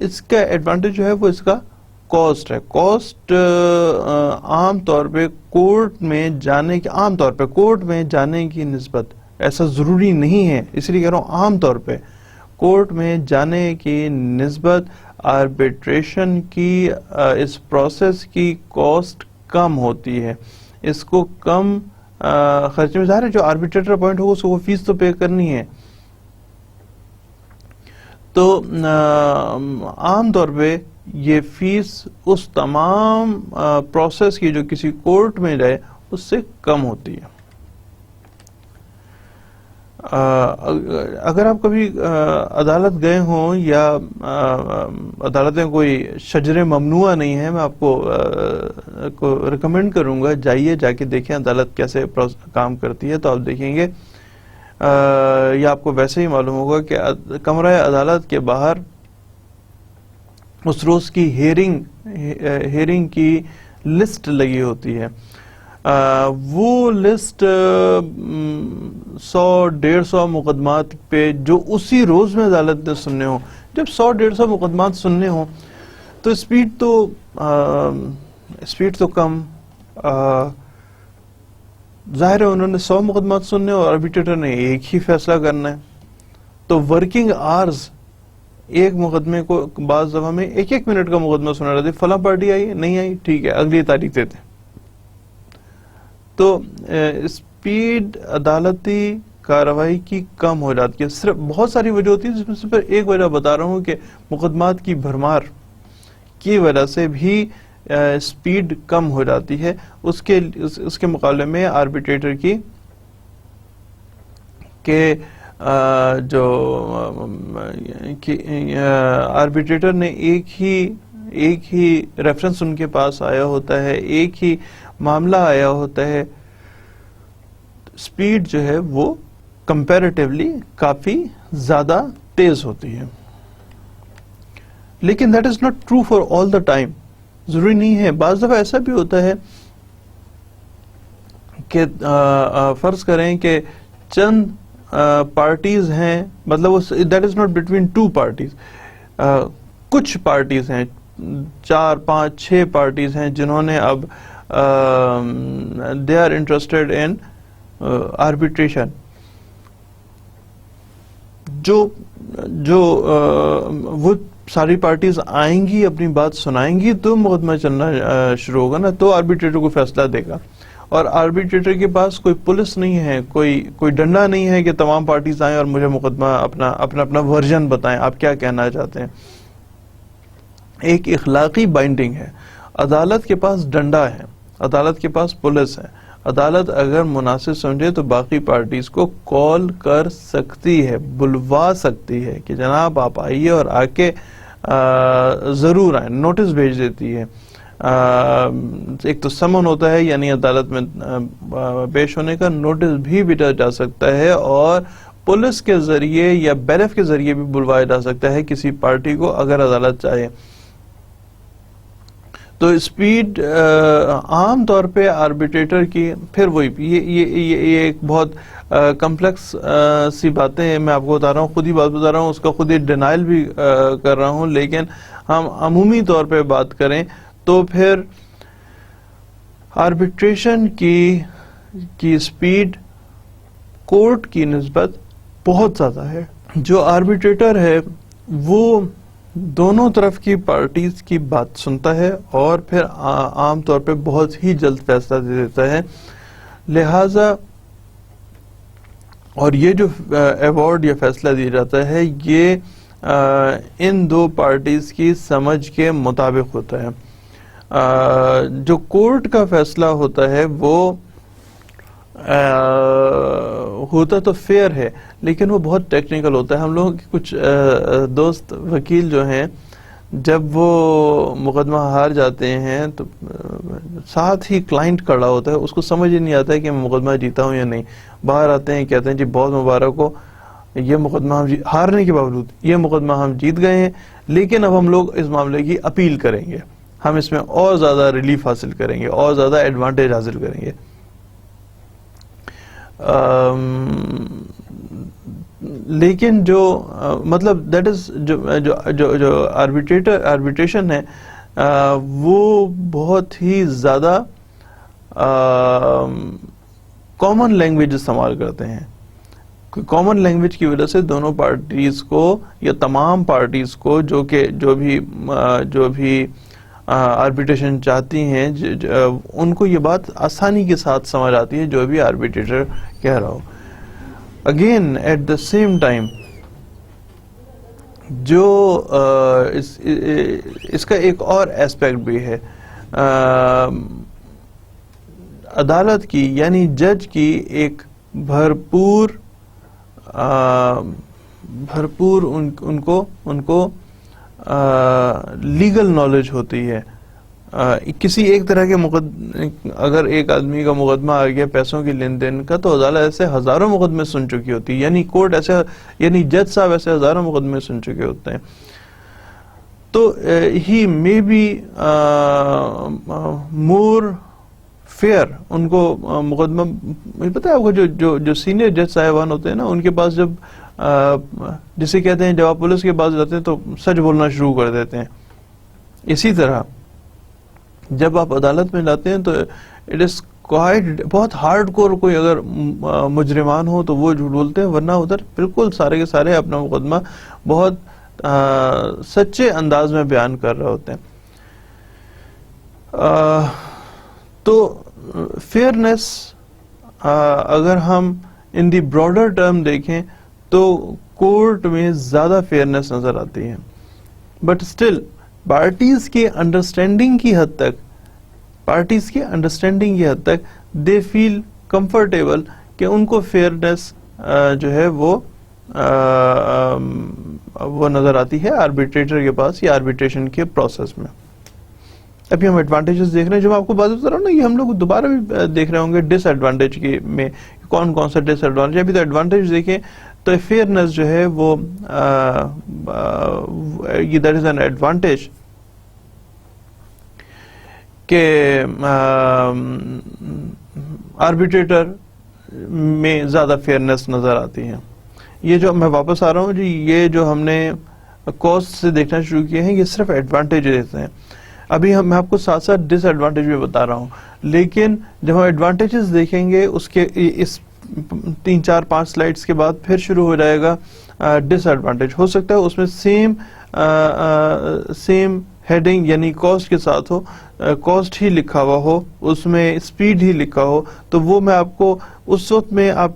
اس کا ایڈوانٹیج جو ہے وہ اس کا کاسٹ ہے. کاسٹ عام طور پہ کورٹ میں جانے کی نسبت، ایسا ضروری نہیں ہے، اس لیے کہہ رہا ہوں عام طور پہ کورٹ میں جانے کی نسبت آربیٹریشن کی اس پروسیس کی کاسٹ کم ہوتی ہے. اس کو کم خرچے میں، ظاہر ہے جو آربیٹریٹر اپوائنٹ ہوگا اس کو وہ فیس تو پے کرنی ہے. تو عام طور پہ یہ فیس اس تمام پروسیس کی جو کسی کورٹ میں جائے اس سے کم ہوتی ہے. اگر آپ کبھی عدالت گئے ہوں، یا عدالتیں کوئی شجر ممنوعہ نہیں ہے، میں آپ کو ریکمینڈ کروں گا جائیے، جا کے دیکھیں عدالت کیسے کام کرتی ہے. تو آپ دیکھیں گے یا آپ کو ویسے ہی معلوم ہوگا کہ کمرہ عدالت کے باہر اس روز کی ہیرنگ کی لسٹ لگی ہوتی ہے. وہ لسٹ 100-150 مقدمات پہ جو اسی روز میں عدالت نے سننے ہوں. جب 100-150 مقدمات سننے ہوں تو اسپیڈ تو کم، ظاہر ہے انہوں نے 100 مقدمات سننے اور آربیٹریٹر نے ایک ہی فیصلہ کرنا ہے. تو ورکنگ آرز ایک مقدمے کو بعض دفعہ میں 1 منٹ کا مقدمہ سنا رہا تھا، فلاں پارٹی آئی نہیں آئی، ٹھیک ہے اگلی تاریخ دیتے. تو اسپیڈ عدالتی کارروائی کی کم ہو جاتی ہے. صرف بہت ساری وجہ ہوتی ہے، جس میں سے ایک وجہ بتا رہا ہوں کہ مقدمات کی بھرمار کی وجہ سے بھی اسپیڈ کم ہو جاتی ہے. اس کے مقابلے میں آربیٹریٹر کی کہ جو آربیٹریٹر نے ایک ہی ریفرنس ان کے پاس آیا ہوتا ہے، ایک ہی معاملہ آیا ہوتا ہے، اسپیڈ جو ہے وہ کمپیریٹیولی کافی زیادہ تیز ہوتی ہے. لیکن that is not true for all the time, ضروری نہیں ہے. بعض دفعہ ایسا بھی ہوتا ہے کہ فرض کریں کہ چند پارٹیز ہیں، مطلب that is not between 2 parties, کچھ پارٹیز ہیں، 4 5 6 پارٹیز ہیں جنہوں نے اب they are interested in arbitration. جو وہ ساری پارٹیز آئیں گی، اپنی بات سنائیں گی، تو مقدمہ چلنا شروع ہوگا نا، تو آربیٹریٹر کو فیصلہ دے گا. اور آربیٹریٹر کے پاس کوئی پولیس نہیں ہے، کوئی ڈنڈا نہیں ہے کہ تمام پارٹیز آئیں اور مجھے مقدمہ اپنا ورژن بتائیں، آپ کیا کہنا چاہتے ہیں. ایک اخلاقی بائنڈنگ ہے. عدالت کے پاس ڈنڈا ہے، عدالت کے پاس پولیس ہے. عدالت اگر مناسب سمجھے تو باقی پارٹیز کو کال کر سکتی ہے، بلوا سکتی ہے کہ جناب آپ آئیے، اور آ کے ضرور آئیں، نوٹس بھیج دیتی ہے. ایک تو سمن ہوتا ہے، یعنی عدالت میں پیش ہونے کا، نوٹس بھی بھیجا جا سکتا ہے، اور پولیس کے ذریعے یا بیرف کے ذریعے بھی بلوایا جا سکتا ہے کسی پارٹی کو اگر عدالت چاہے. تو اسپیڈ عام طور پہ آربیٹریٹر کی پھر وہی یہ ایک بہت کمپلیکس سی باتیں ہیں، میں آپ کو بتا رہا ہوں، خود ہی بات بتا رہا ہوں، اس کا خود ہی ڈینائل بھی کر رہا ہوں، لیکن ہم عمومی طور پہ بات کریں تو پھر آربیٹریشن کی اسپیڈ کورٹ کی نسبت بہت زیادہ ہے. جو آربیٹریٹر ہے وہ دونوں طرف کی پارٹیز کی بات سنتا ہے اور پھر عام طور پہ بہت ہی جلد فیصلہ دے دیتا ہے. لہذا اور یہ جو ایوارڈ یا فیصلہ دیا جاتا ہے یہ ان دو پارٹیز کی سمجھ کے مطابق ہوتا ہے. جو کورٹ کا فیصلہ ہوتا ہے وہ ہوتا تو فیئر ہے لیکن وہ بہت ٹیکنیکل ہوتا ہے. ہم لوگوں کے کچھ دوست وکیل جو ہیں جب وہ مقدمہ ہار جاتے ہیں تو ساتھ ہی کلائنٹ کھڑا ہوتا ہے، اس کو سمجھ ہی نہیں آتا ہے کہ میں مقدمہ جیتا ہوں یا نہیں. باہر آتے ہیں کہتے ہیں جی بہت مبارک ہو، یہ مقدمہ ہم ہارنے کے باوجود یہ مقدمہ ہم جیت گئے ہیں، لیکن اب ہم لوگ اس معاملے کی اپیل کریں گے، ہم اس میں اور زیادہ ریلیف حاصل کریں گے، اور زیادہ ایڈوانٹیج حاصل کریں گے. لیکن جو مطلب دیٹ از جو آربیٹریشن ہے وہ بہت ہی زیادہ کامن لینگویج استعمال کرتے ہیں. کامن لینگویج کی وجہ سے دونوں پارٹیز کو یا تمام پارٹیز کو جو بھی آربیٹریشن چاہتی ہیں ان کو یہ بات آسانی کے ساتھ سمجھ آتی ہے جو بھی آربیٹریٹر کہہ رہا ہو. Again at the same time جو اس کا ایک اور ایسپیکٹ بھی ہے عدالت کی، یعنی جج کی ایک بھرپور ان کو لیگل نالج ہوتی ہے. کسی ایک طرح کے اگر ایک آدمی کا مقدمہ آ گیا پیسوں کی لین دین کا تو عدالت ایسے ہزاروں مقدمے سن چکی ہوتی ہے، یعنی کورٹ ایسے یعنی جج صاحب ایسے ہزاروں مقدمے سن چکے ہوتے ہیں. تو ہی مے بی مور فیئر، ان کو مقدمہ پتہ ہے آپ کو جو سینئر جج صاحبان ہوتے ہیں نا ان کے پاس جب جسے کہتے ہیں جب آپ پولیس کے پاس جاتے ہیں تو سچ بولنا شروع کر دیتے ہیں. اسی طرح جب آپ عدالت میں جاتے ہیں تو اٹ از کوائٹ بہت ہارڈ کور، کوئی اگر مجرمان ہو تو وہ جھوٹ بولتے ہیں، ورنہ ادھر بالکل سارے کے سارے اپنا مقدمہ بہت سچے انداز میں بیان کر رہے ہوتے ہیں. تو فیئرنیس اگر ہم ان دی براڈر ٹرم دیکھیں تو کورٹ میں زیادہ فیئرنیس نظر آتی ہے، بٹ اسٹل پارٹیز کی انڈرسٹینڈنگ کی حد تک دے فیل کمفرٹیبل کہ ان کو فیئرنیس جو ہے وہ نظر آتی ہے آربیٹریٹر کے پاس یا آربیٹریشن کے پروسیس میں. ابھی ہم ایڈوانٹیجز دیکھ رہے ہیں، جب آپ کو بات بتا رہا ہوں نا یہ ہم لوگ دوبارہ بھی دیکھ رہے ہوں گے ڈس ایڈوانٹیج میں کون کون سا ڈس ایڈوانٹیج. ابھی تو ایڈوانٹیج دیکھیں تو فیئرنیس جو ہے وہ دیٹ از این ایڈوانٹیج کہ آربیٹریٹر میں زیادہ فیئرنیس نظر آتی ہے. یہ جو میں واپس آ رہا ہوں جی، یہ جو ہم نے کاسٹ سے دیکھنا شروع کیے ہیں یہ صرف ایڈوانٹیجز ہیں. ابھی میں آپ کو ساتھ ساتھ ڈس ایڈوانٹیج بھی بتا رہا ہوں، لیکن جب ہم ایڈوانٹیجز دیکھیں گے اس کے اس 3-4-5 سلائڈز کے بعد پھر شروع ہو جائے گا ڈس ایڈوانٹیج. ہو سکتا ہے اس میں سیم ہیڈنگ یعنی کاسٹ کے ساتھ ہو، کاسٹ ہی لکھا ہوا ہو، اس میں اسپیڈ ہی لکھا ہو، تو وہ میں آپ کو اس وقت میں آپ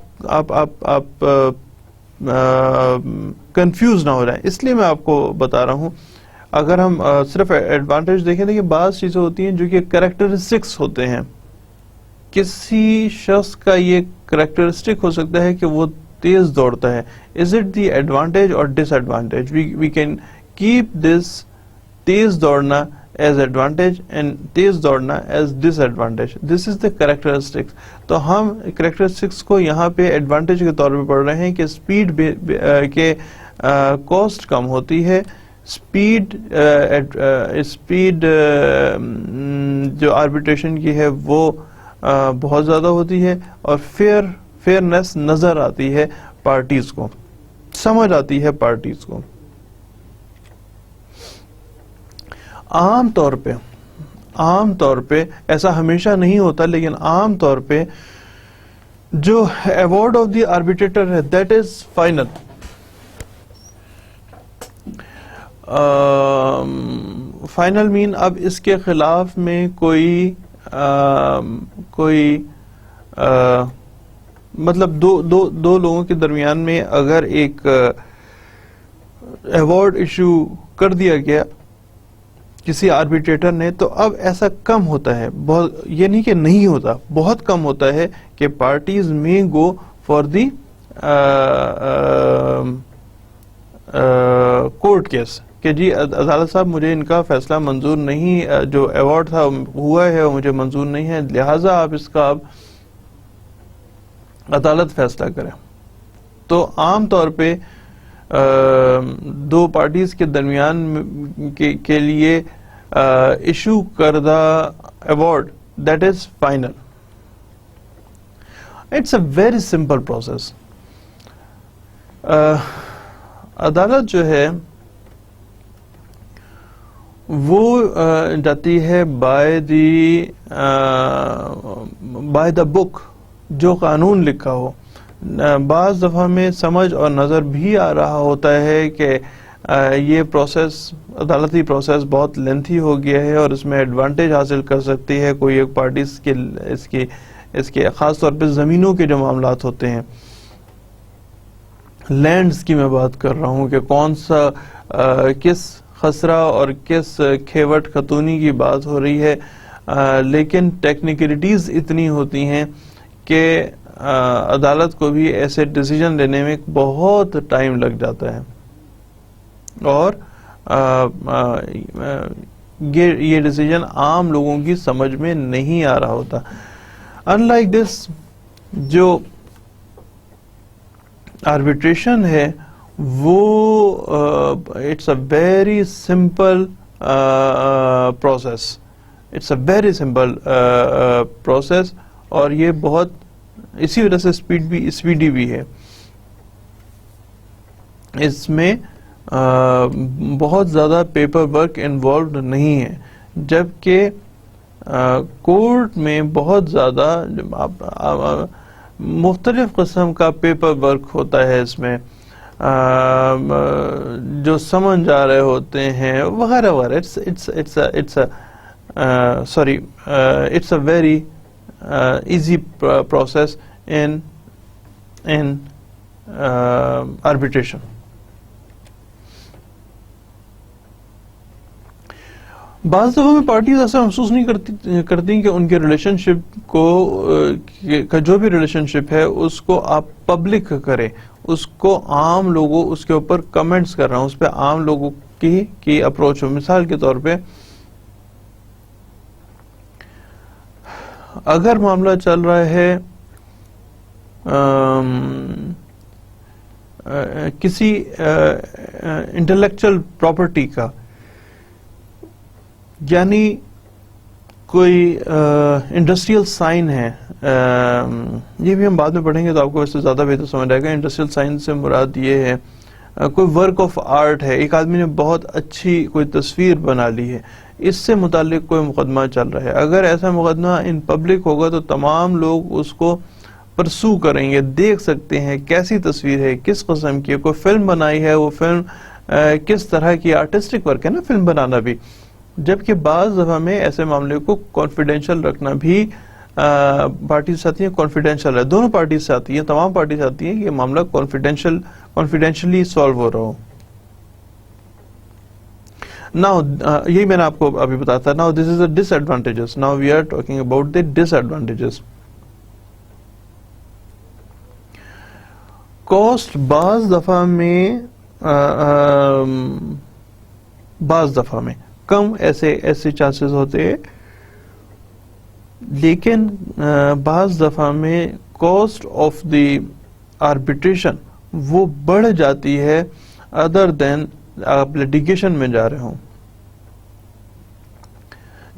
کنفیوز نہ ہو جائیں، اس لیے میں آپ کو بتا رہا ہوں. اگر ہم صرف ایڈوانٹیج دیکھیں تو یہ بعض چیزیں ہوتی ہیں جو کہ کریکٹرسٹکس ہوتے ہیں. کسی شخص کا یہ کریکٹرسٹک ہو سکتا ہے کہ وہ تیز دوڑتا ہے. از اٹ دی ایڈوانٹیج اور disadvantage? We can keep this تیز دوڑنا ایز ایڈوانٹیج اینڈ تیز دوڑنا as disadvantage. This is the characteristics. تو ہم کریکٹرسٹکس کو یہاں پہ ایڈوانٹیج کے طور پہ پڑھ رہے ہیں کہ اسپیڈ کے کاسٹ کم ہوتی ہے، اسپیڈ جو آربیٹریشن کی ہے وہ بہت زیادہ ہوتی ہے, اور فیئرنیس نظر آتی ہے پارٹیز کو, سمجھ آتی ہے پارٹیز کو. عام طور پہ ایسا ہمیشہ نہیں ہوتا, لیکن عام طور پہ جو ایوارڈ آف دی آربیٹریٹر ہے دیٹ از فائنل. فائنل مین اب اس کے خلاف میں کوئی مطلب دو لوگوں کے درمیان میں اگر ایک ایوارڈ ایشو کر دیا گیا کسی آربیٹریٹر نے, تو اب ایسا کم ہوتا ہے, بہت, یہ نہیں کہ نہیں ہوتا, بہت کم ہوتا ہے کہ پارٹیز میں گو فار دی کورٹ کیس کہ جی عدالت صاحب مجھے ان کا فیصلہ منظور نہیں, جو ایوارڈ تھا ہوا ہے وہ مجھے منظور نہیں ہے, لہٰذا آپ اس کا عدالت فیصلہ کریں. تو عام طور پہ دو پارٹیز کے درمیان کے لیے ایشو کردہ award that is final. It's a very simple process. عدالت جو ہے وہ جاتی ہے بائی دا بک, جو قانون لکھا ہو. بعض دفعہ میں سمجھ اور نظر بھی آ رہا ہوتا ہے کہ یہ پروسیس, عدالتی پروسیس بہت لینتھی ہو گیا ہے اور اس میں ایڈوانٹیج حاصل کر سکتی ہے کوئی ایک پارٹی. اس کے خاص طور پہ زمینوں کے جو معاملات ہوتے ہیں, لینڈز کی میں بات کر رہا ہوں کہ کون سا کس خسرہ اور کس کھیوٹ خاتونی کی بات ہو رہی ہے, لیکن ٹیکنیکلٹیز اتنی ہوتی ہیں کہ عدالت کو بھی ایسے ڈیسیجن لینے میں بہت ٹائم لگ جاتا ہے, اور یہ ڈیسیجن عام لوگوں کی سمجھ میں نہیں آ رہا ہوتا. ان لائک دس, جو آربیٹریشن ہے وہ it's a very simple process, it's a very simple process, اور یہ بہت اسی وجہ سے اسپیڈی بھی ہے. اس میں بہت زیادہ پیپر ورک انوالوڈ نہیں ہے, جبکہ کورٹ میں بہت زیادہ مختلف قسم کا پیپر ورک ہوتا ہے. اس میں جو سمجھ آ رہے ہوتے ہیں وغیرہ وغیرہ. It's a very easy process in arbitration. بعض دفعہ میں پارٹیز ایسا محسوس نہیں کرتی کہ ان کے ریلیشن شپ کا جو بھی ریلیشن شپ ہے اس کو آپ پبلک کریں, اس کو عام لوگوں اس کے اوپر کمنٹس کر رہا ہوں, اس پہ عام لوگوں کی اپروچ ہو. مثال کے طور پہ اگر معاملہ چل رہا ہے کسی انٹلیکچل پراپرٹی کا, یعنی کوئی انڈسٹریل سائن ہے, یہ بھی ہم بعد میں پڑھیں گے تو آپ کو اس سے زیادہ بہتر سمجھ آئے گا. انڈسٹریل سائن سے مراد یہ ہے کوئی ورک آف آرٹ ہے, ایک آدمی نے بہت اچھی کوئی تصویر بنا لی ہے, اس سے متعلق کوئی مقدمہ چل رہا ہے. اگر ایسا مقدمہ ان پبلک ہوگا تو تمام لوگ اس کو پرسو کریں گے, دیکھ سکتے ہیں کیسی تصویر ہے, کس قسم کی, کوئی فلم بنائی ہے, وہ فلم کس طرح کی آرٹسٹک ورک ہے نا فلم بنانا بھی. جبکہ بعض دفعہ میں ایسے معاملے کو کانفیڈینشیل رکھنا بھی پارٹیز آتی ہیں, کانفیڈینشیل ہے, دونوں پارٹیز سے آتی ہیں, تمام پارٹیز آتی ہیں کہ یہ معاملہ کانفیڈینشلی سالو ہو رہا ہو. Now, یہی میں نے آپ کو ابھی بتایا تھا. Now, this is the disadvantages. Now, we are talking about the disadvantages. Cost بعض دفعہ میں کم ایسے چانسز ہوتے ہیں, لیکن بعض دفعہ میں کاسٹ آف دی آربیٹریشن وہ بڑھ جاتی ہے ادر دین آپ لیٹیگیشن میں جا رہے ہوں.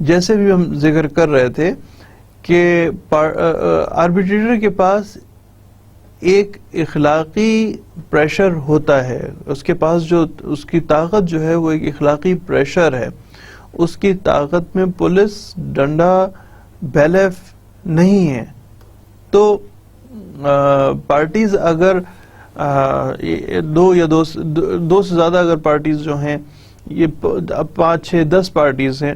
جیسے بھی ہم ذکر کر رہے تھے کہ آربیٹریٹر کے پاس ایک اخلاقی پریشر ہوتا ہے، اس کے پاس جو اس کی طاقت جو ہے وہ ایک اخلاقی پریشر ہے. اس کی طاقت میں پولیس ڈنڈا بیلف نہیں ہے. تو پارٹیز اگر دو سے زیادہ اگر پارٹیز جو ہیں، یہ 5 6 10 پارٹیز ہیں،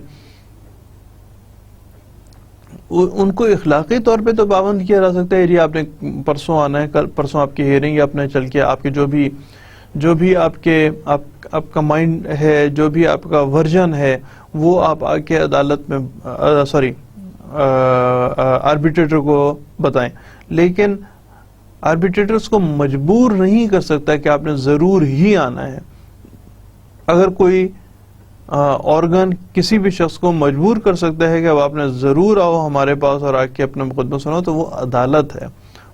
ان کو اخلاقی طور پہ تو پابند کیا جا سکتا ہے. جی آپ نے پرسوں آنا ہے، کل پرسوں آپ کی ہیئرنگ ہے، اپنے چل کے آپ کے جو بھی آپ کا مائنڈ ہے، جو بھی آپ کا ورژن ہے، وہ آپ آ کے عدالت میں آربیٹریٹر کو بتائیں. لیکن آربیٹریٹر اس کو مجبور نہیں کر سکتا کہ آپ نے ضرور ہی آنا ہے. اگر کوئی آرگن کسی بھی شخص کو مجبور کر سکتا ہے کہ اب آپ نے ضرور آؤ ہمارے پاس اور آ کے اپنا مقدمہ سناؤ، تو وہ عدالت ہے،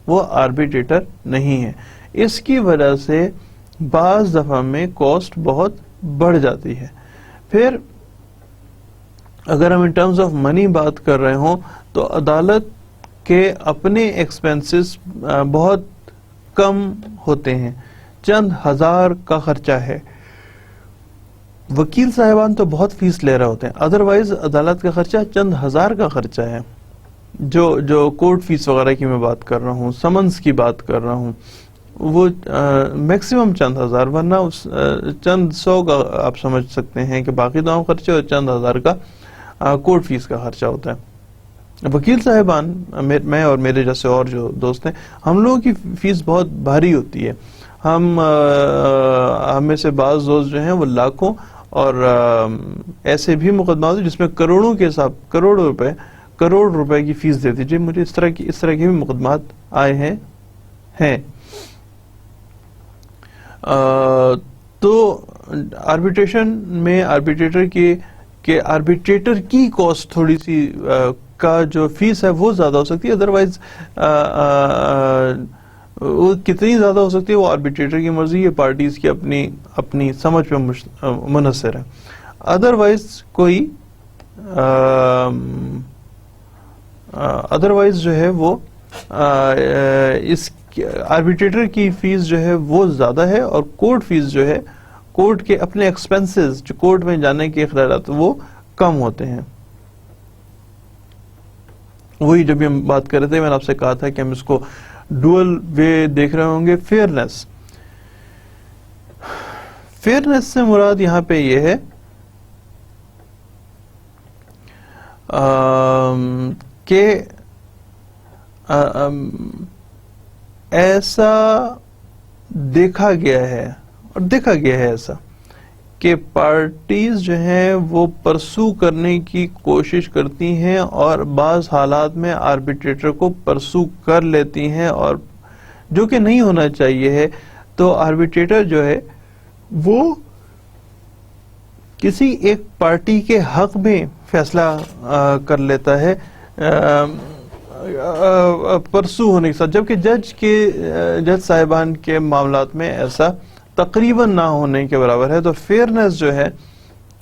وہ آربیٹریٹر نہیں ہے. اس کی وجہ سے بعض دفعہ میں کاسٹ بہت بڑھ جاتی ہے. پھر اگر ہم ان ٹرمز آف منی بات کر رہے ہوں تو عدالت کے اپنے ایکسپینسز بہت کم ہوتے ہیں، چند ہزار کا خرچہ ہے. وکیل صاحبان تو بہت فیس لے رہے ہوتے ہیں، ادروائز عدالت کا خرچہ چند ہزار کا خرچہ ہے. جو کورٹ فیس وغیرہ کی میں بات کر رہا ہوں، سمنس کی بات کر رہا ہوں، وہ میکسیمم چند ہزار، ورنہ چند 100 کا آپ سمجھ سکتے ہیں کہ باقی تمام خرچے اور چند ہزار کا کورٹ فیس کا خرچہ ہوتا ہے. وکیل صاحبان، میں اور میرے جیسے اور جو دوست ہیں، ہم لوگوں کی فیس بہت بھاری ہوتی ہے. ہم میں سے بعض دوست جو ہیں وہ لاکھوں اور ایسے بھی مقدمات جس میں کروڑوں کے حساب کروڑ روپے کی فیس دیتی. جی مجھے اس طرح کے بھی مقدمات آئے ہیں. تو آربیٹریشن میں آربیٹریٹر کی کاسٹ تھوڑی سی کا جو فیس ہے وہ زیادہ ہو سکتی ہے. ادروائز وہ کتنی زیادہ ہو سکتی ہے وہ آربیٹریٹر کی مرضی، یہ پارٹیز کی اپنی سمجھ پہ منحصر ہے. ادروائز جو ہے وہ اس آربیٹریٹر کی فیس جو ہے وہ زیادہ ہے، اور کورٹ فیس جو ہے، کورٹ کے اپنے ایکسپنسز جو کورٹ میں جانے کے اخراجات وہ کم ہوتے ہیں. وہی جب ہم بات کر رہے تھے میں نے آپ سے کہا تھا کہ ہم اس کو ڈوئل وے دیکھ رہے ہوں گے. فیئرنس سے مراد یہاں پہ یہ ہے کہ ایسا دیکھا گیا ہے ایسا کہ پارٹیز جو ہیں وہ پرسو کرنے کی کوشش کرتی ہیں اور بعض حالات میں آربیٹریٹر کو پرسو کر لیتی ہیں، اور جو کہ نہیں ہونا چاہیے ہے. تو آربیٹریٹر جو ہے وہ کسی ایک پارٹی کے حق میں فیصلہ کر لیتا ہے پرسو ہونے کے ساتھ، جبکہ جج صاحبان کے معاملات میں ایسا تقریباً نہ ہونے کے برابر ہے. تو فیئرنس جو ہے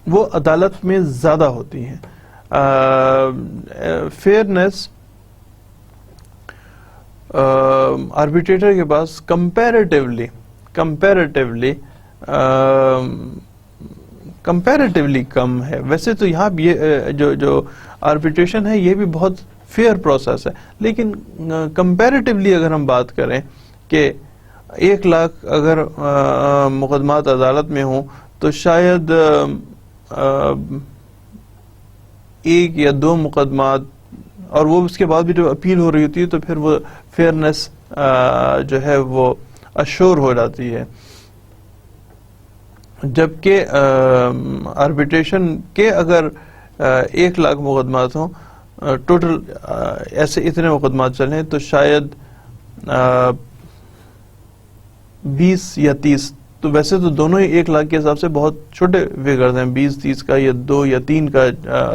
وہ عدالت میں زیادہ ہوتی ہے. فیئرنس آربیٹریٹر کے پاس کمپیریٹیولی کم ہے. ویسے تو یہاں یہ جو آربیٹریشن ہے یہ بھی بہت فیئر پروسیس ہے، لیکن کمپیریٹیولی اگر ہم بات کریں کہ 1 لاکھ اگر مقدمات عدالت میں ہوں تو شاید 1 یا 2 مقدمات، اور وہ اس کے بعد بھی جب اپیل ہو رہی ہوتی ہے تو پھر وہ فیئرنس جو ہے وہ اشور ہو جاتی ہے. جبکہ آربیٹریشن کے اگر 1 لاکھ مقدمات ہوں، ٹوٹل ایسے اتنے مقدمات چلیں تو شاید 20 یا 30، تو ویسے تو دونوں ہی 1 لاکھ کے حساب سے بہت چھوٹے فگرز ہیں، 20-30 کا یا 2 یا 3 کا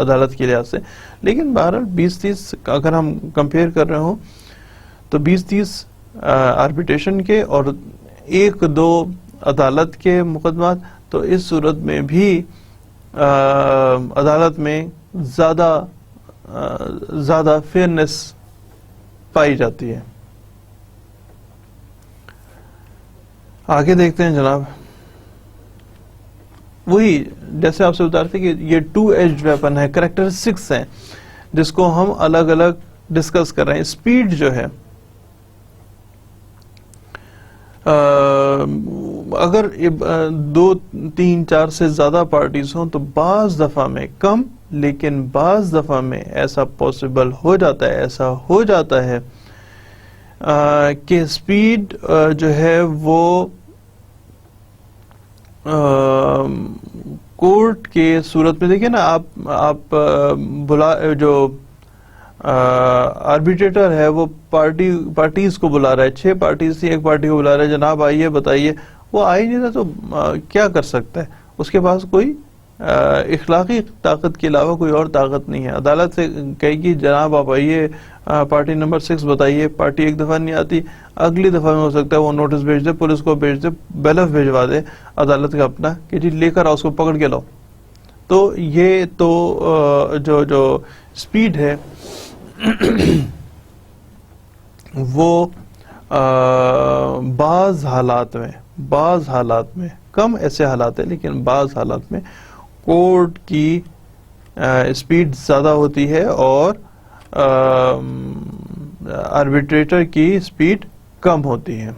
عدالت کے لحاظ سے. لیکن بہرحال 20-30 اگر ہم کمپیئر کر رہے ہوں تو 20-30 آربیٹریشن کے اور 1-2 عدالت کے مقدمات، تو اس صورت میں بھی عدالت میں زیادہ فیئرنیس پائی جاتی ہے. آگے دیکھتے ہیں جناب. وہی جیسے آپ سے بتا رہے تھے کہ یہ 2 ایجڈ ویپن ہے, کریکٹرسٹکس ہیں جس کو ہم الگ الگ ڈسکس کر رہے ہیں. اسپیڈ جو ہے, اگر 2 3 4 سے زیادہ پارٹیز ہوں تو بعض دفعہ میں کم, لیکن بعض دفعہ میں ایسا پاسبل ہو جاتا ہے, ایسا ہو جاتا ہے کہ اسپیڈ جو ہے وہ کورٹ کے صورت میں, دیکھیں نا آپ جو آربیٹریٹر ہے وہ پارٹیز کو بلا رہا ہے, 6 پارٹیز تھی, ایک پارٹی کو بلا رہا ہے, جناب آئیے بتائیے, وہ آئی نہیں تھا تو کیا کر سکتا ہے؟ اس کے پاس کوئی اخلاقی طاقت کے علاوہ کوئی اور طاقت نہیں ہے. عدالت سے کہے گی جناب آپ آئیے, پارٹی نمبر 6 بتائیے, پارٹی ایک دفعہ نہیں آتی, اگلی دفعہ میں ہو سکتا ہے وہ نوٹس بھیج دے, پولیس کو بھیج دے, بیلف بھیجوا دے عدالت کا اپنا کہ جی لے کر آؤ, اس کو پکڑ کے لاؤ. تو یہ تو جو اسپیڈ ہے وہ بعض حالات میں کم ایسے حالات ہیں, لیکن بعض حالات میں کورٹ کی اسپیڈ زیادہ ہوتی ہے اور آربیٹریٹر کی اسپیڈ کم ہوتی ہے.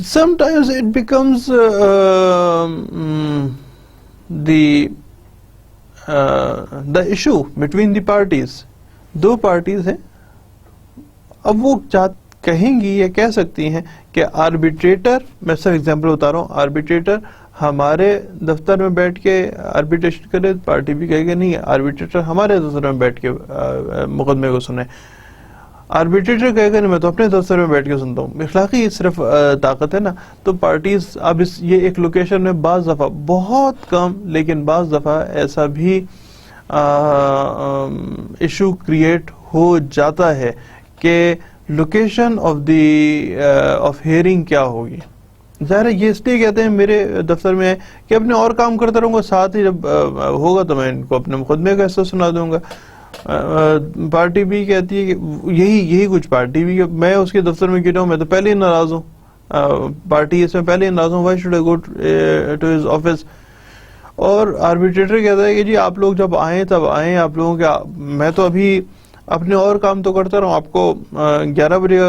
Sometimes it becomes the issue between the parties. 2 parties ہیں, اب وہ کہیں گی یا کہہ سکتی ہیں کہ آربیٹریٹر, میں صرف ایگزامپل بتا رہا ہوں, آربیٹریٹر ہمارے دفتر میں بیٹھ کے آربیٹریشن کرے, پارٹی بھی کہے گی نہیں آربیٹریٹر ہمارے دفتر میں بیٹھ کے مقدمے کو سنے. آربیٹریٹر کہے گا نہیں میں تو اپنے دفتر میں بیٹھ کے سنتا ہوں. اخلاقی صرف طاقت ہے نا. تو پارٹیز اب یہ ایک لوکیشن میں بعض دفعہ, بہت کم لیکن بعض دفعہ ایسا بھی ایشو کریٹ ہو جاتا ہے کہ لوکیشن آف ہیئرنگ کیا ہوگی. ظاہر ہے یہ اس لیے کہتے ہیں میرے دفتر میں ہے کہ اپنے اور کام کرتا رہوں گا, ساتھ ہی جب ہوگا تو میں ان کو اپنے مقدمے کا حصہ سنا دوں گا. پارٹی بھی کہتی ہے کہ یہی کچھ پارٹی بھی, میں اس کے دفتر میں گرا ہوں, میں تو پہلے ہی ناراض ہوں, پارٹی اس میں پہلے ہی ناراض ہوں, why should I go to his office. اور آربیٹریٹر کہتا ہے کہ جی آپ لوگ جب آئیں تب آئیں, آپ لوگوں کے, میں تو ابھی اپنے اور کام تو کرتا رہا ہوں, آپ کو 11 بجے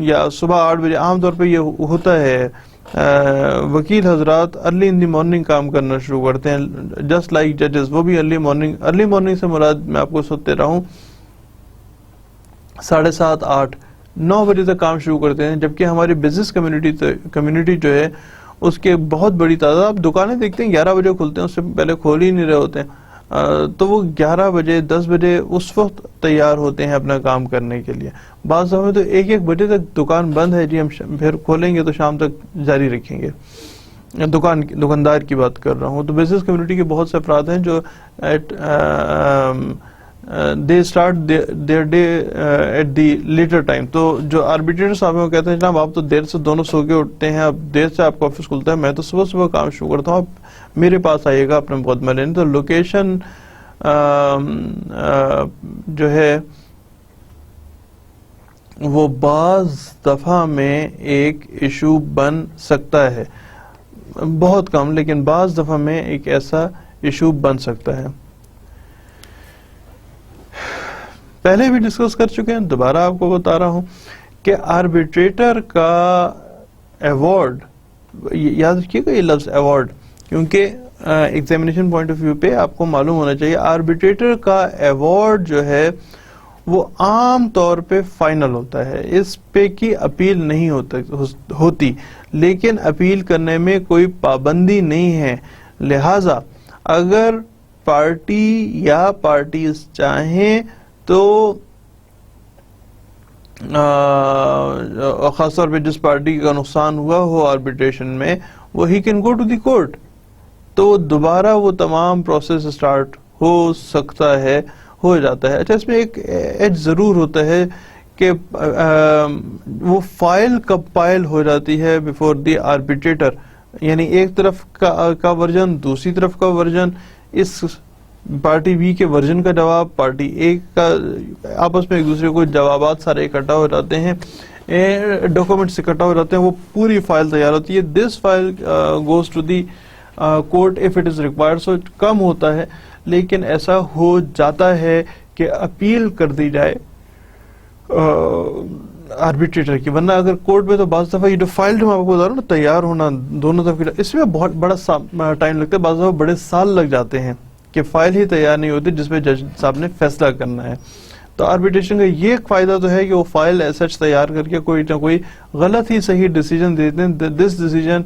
یا صبح 8 بجے عام طور پہ یہ ہوتا ہے, وکیل حضرات ارلی ان دی مارننگ کام کرنا شروع کرتے ہیں, جسٹ لائک ججز, وہ بھی ارلی مارننگ سے مراد میں آپ کو سوتے رہا ہوں 7:30 8 9 بجے تک کام شروع کرتے ہیں, جبکہ ہماری بزنس کمیونٹی جو ہے اس کے بہت بڑی تعداد, آپ دکانیں دیکھتے ہیں 11 بجے کھلتے ہیں, اس سے پہلے کھول ہی نہیں رہے ہوتے ہیں, تو وہ 11 بجے 10 بجے اس وقت تیار ہوتے ہیں اپنا کام کرنے کے لیے. بعض دفعہ تو 1 بجے تک دکان بند ہے, جی ہم پھر کھولیں گے تو شام تک جاری رکھیں گے. دکاندار کی بات کر رہا ہوں. تو بزنس کمیونٹی کے بہت سے افراد ہیں جو they start their day at the later time. تو جو آربیٹریٹر صاحب ہیں کہتے ہیں جناب آپ تو دیر سے دونوں سو کے اٹھتے ہیں, اب دیر سے آپ کا آفس کھلتا ہے, میں تو صبح کام شروع کرتا ہوں, آپ میرے پاس آئیے گا اپنا مقدمہ لینے. تو لوکیشن جو ہے وہ بعض دفعہ میں ایک ایشو بن سکتا ہے, بہت کم لیکن بعض دفعہ میں ایک ایسا ایشو بن سکتا ہے. پہلے بھی ڈسکس کر چکے ہیں, دوبارہ آپ کو بتا رہا ہوں کہ آربیٹریٹر کا ایوارڈ, یاد رکھیے گا یہ لفظ ایوارڈ, کیونکہ ایگزامینیشن پوائنٹ آف ویو پہ آپ کو معلوم ہونا چاہیے آربیٹریٹر کا ایوارڈ جو ہے وہ عام طور پہ فائنل ہوتا ہے, اس پہ کی اپیل نہیں ہوتی, لیکن اپیل کرنے میں کوئی پابندی نہیں ہے. لہذا اگر پارٹی یا پارٹیز چاہیں تو خاص طور پہ جس پارٹی کا نقصان ہوا ہو آربیٹریشن میں, وہ he can go to the court, تو دوبارہ وہ تمام پروسیس سٹارٹ ہو سکتا ہے, ہو جاتا ہے. اچھا اس میں ایک ایج ضرور ہوتا ہے کہ وہ فائل کمپائل ہو جاتی ہے بیفور دی آربیٹریٹر، یعنی ایک طرف کا ورژن، دوسری طرف کا ورژن، اس پارٹی بی کے ورژن کا جواب، پارٹی اے کا، آپس میں ایک دوسرے کو جوابات سارے اکٹھا ہو جاتے ہیں، ڈاکومنٹس اکٹھا ہو جاتے ہیں، وہ پوری فائل تیار ہوتی ہے. This file goes to the court if it is required. So کم ہوتا ہے، لیکن ایسا ہو جاتا ہے کہ اپیل کر دی جائے آربیٹریٹر کی، ورنہ اگر کورٹ میں تو بعض دفعہ یہ جو فائل جو میں آپ کو بتا رہا ہوں نا تیار ہونا دونوں طرف کی، اس میں بہت بڑا ٹائم لگتا ہے، بعض دفعہ بڑے سال لگ جاتے ہیں کہ فائل ہی تیار نہیں ہوتی جس پہ جج صاحب نے فیصلہ کرنا ہے. تو آربیٹریشن کا یہ ایک فائدہ تو ہے کہ وہ فائل ایسا تیار کر کے کوئی نہ کوئی غلط ہی صحیح ڈیسیجن دیتے ہیں. This decision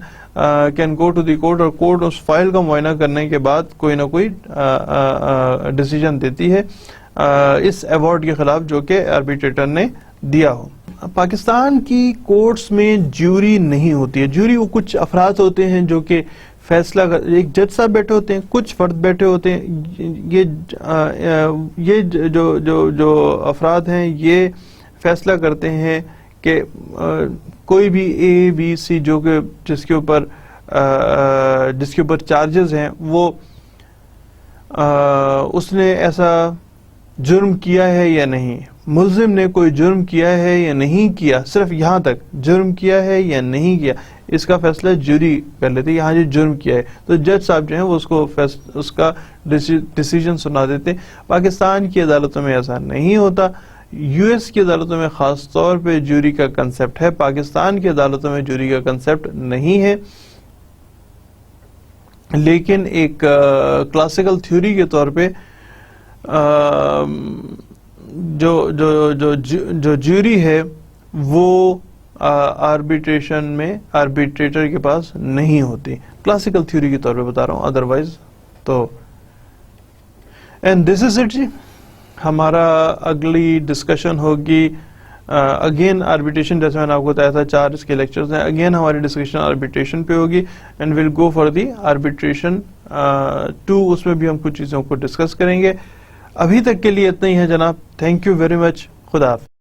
can go to the court, اور کورٹ اس فائل کا معائنہ کرنے کے بعد کوئی نہ کوئی ڈیسیجن دیتی ہے اس ایوارڈ کے خلاف جو کہ آربیٹریٹر نے دیا ہو. پاکستان کی کورٹس میں جیوری نہیں ہوتی ہے. جیوری وہ کچھ افراد ہوتے ہیں جو کہ فیصلہ ایک جج صاحب بیٹھے ہوتے ہیں، کچھ فرد بیٹھے ہوتے ہیں. یہ جو افراد ہیں یہ فیصلہ کرتے ہیں کہ کوئی بھی اے بی سی جو کہ جس کے اوپر چارجز ہیں وہ اس نے ایسا جرم کیا ہے یا نہیں، ملزم نے کوئی جرم کیا ہے یا نہیں کیا، صرف یہاں تک جرم کیا ہے یا نہیں کیا، اس کا فیصلہ جوری کر لیتے. یہاں جو جرم کیا ہے تو جج صاحب جو ہیں وہ اس کا ڈیسیجن سنا دیتے. پاکستان کی عدالتوں میں ایسا نہیں ہوتا. یو ایس کی عدالتوں میں خاص طور پہ جوری کا کنسپٹ ہے، پاکستان کی عدالتوں میں جوری کا کنسپٹ نہیں ہے. لیکن ایک کلاسیکل تھیوری کے طور پہ جو جوری ہے وہ آربیٹریشن میں آربیٹریٹر کے پاس نہیں ہوتی. کلاسیکل تھیوری کے طور پہ بتا رہا ہوں، ادروائز تو اینڈ دس از اٹ. جی ہمارا اگلی ڈسکشن ہوگی اگین آربیٹریشن، جیسے میں نے آپ کو بتایا تھا 4 اس کے لیکچرز ہیں. اگین ہماری ڈسکشن آربیٹریشن پہ ہوگی and we'll go for the arbitration 2. اس میں بھی ہم کچھ چیزوں کو ڈسکس کریں گے. ابھی تک کے لیے اتنا ہی ہے جناب. Thank you very much. خدا حافظ.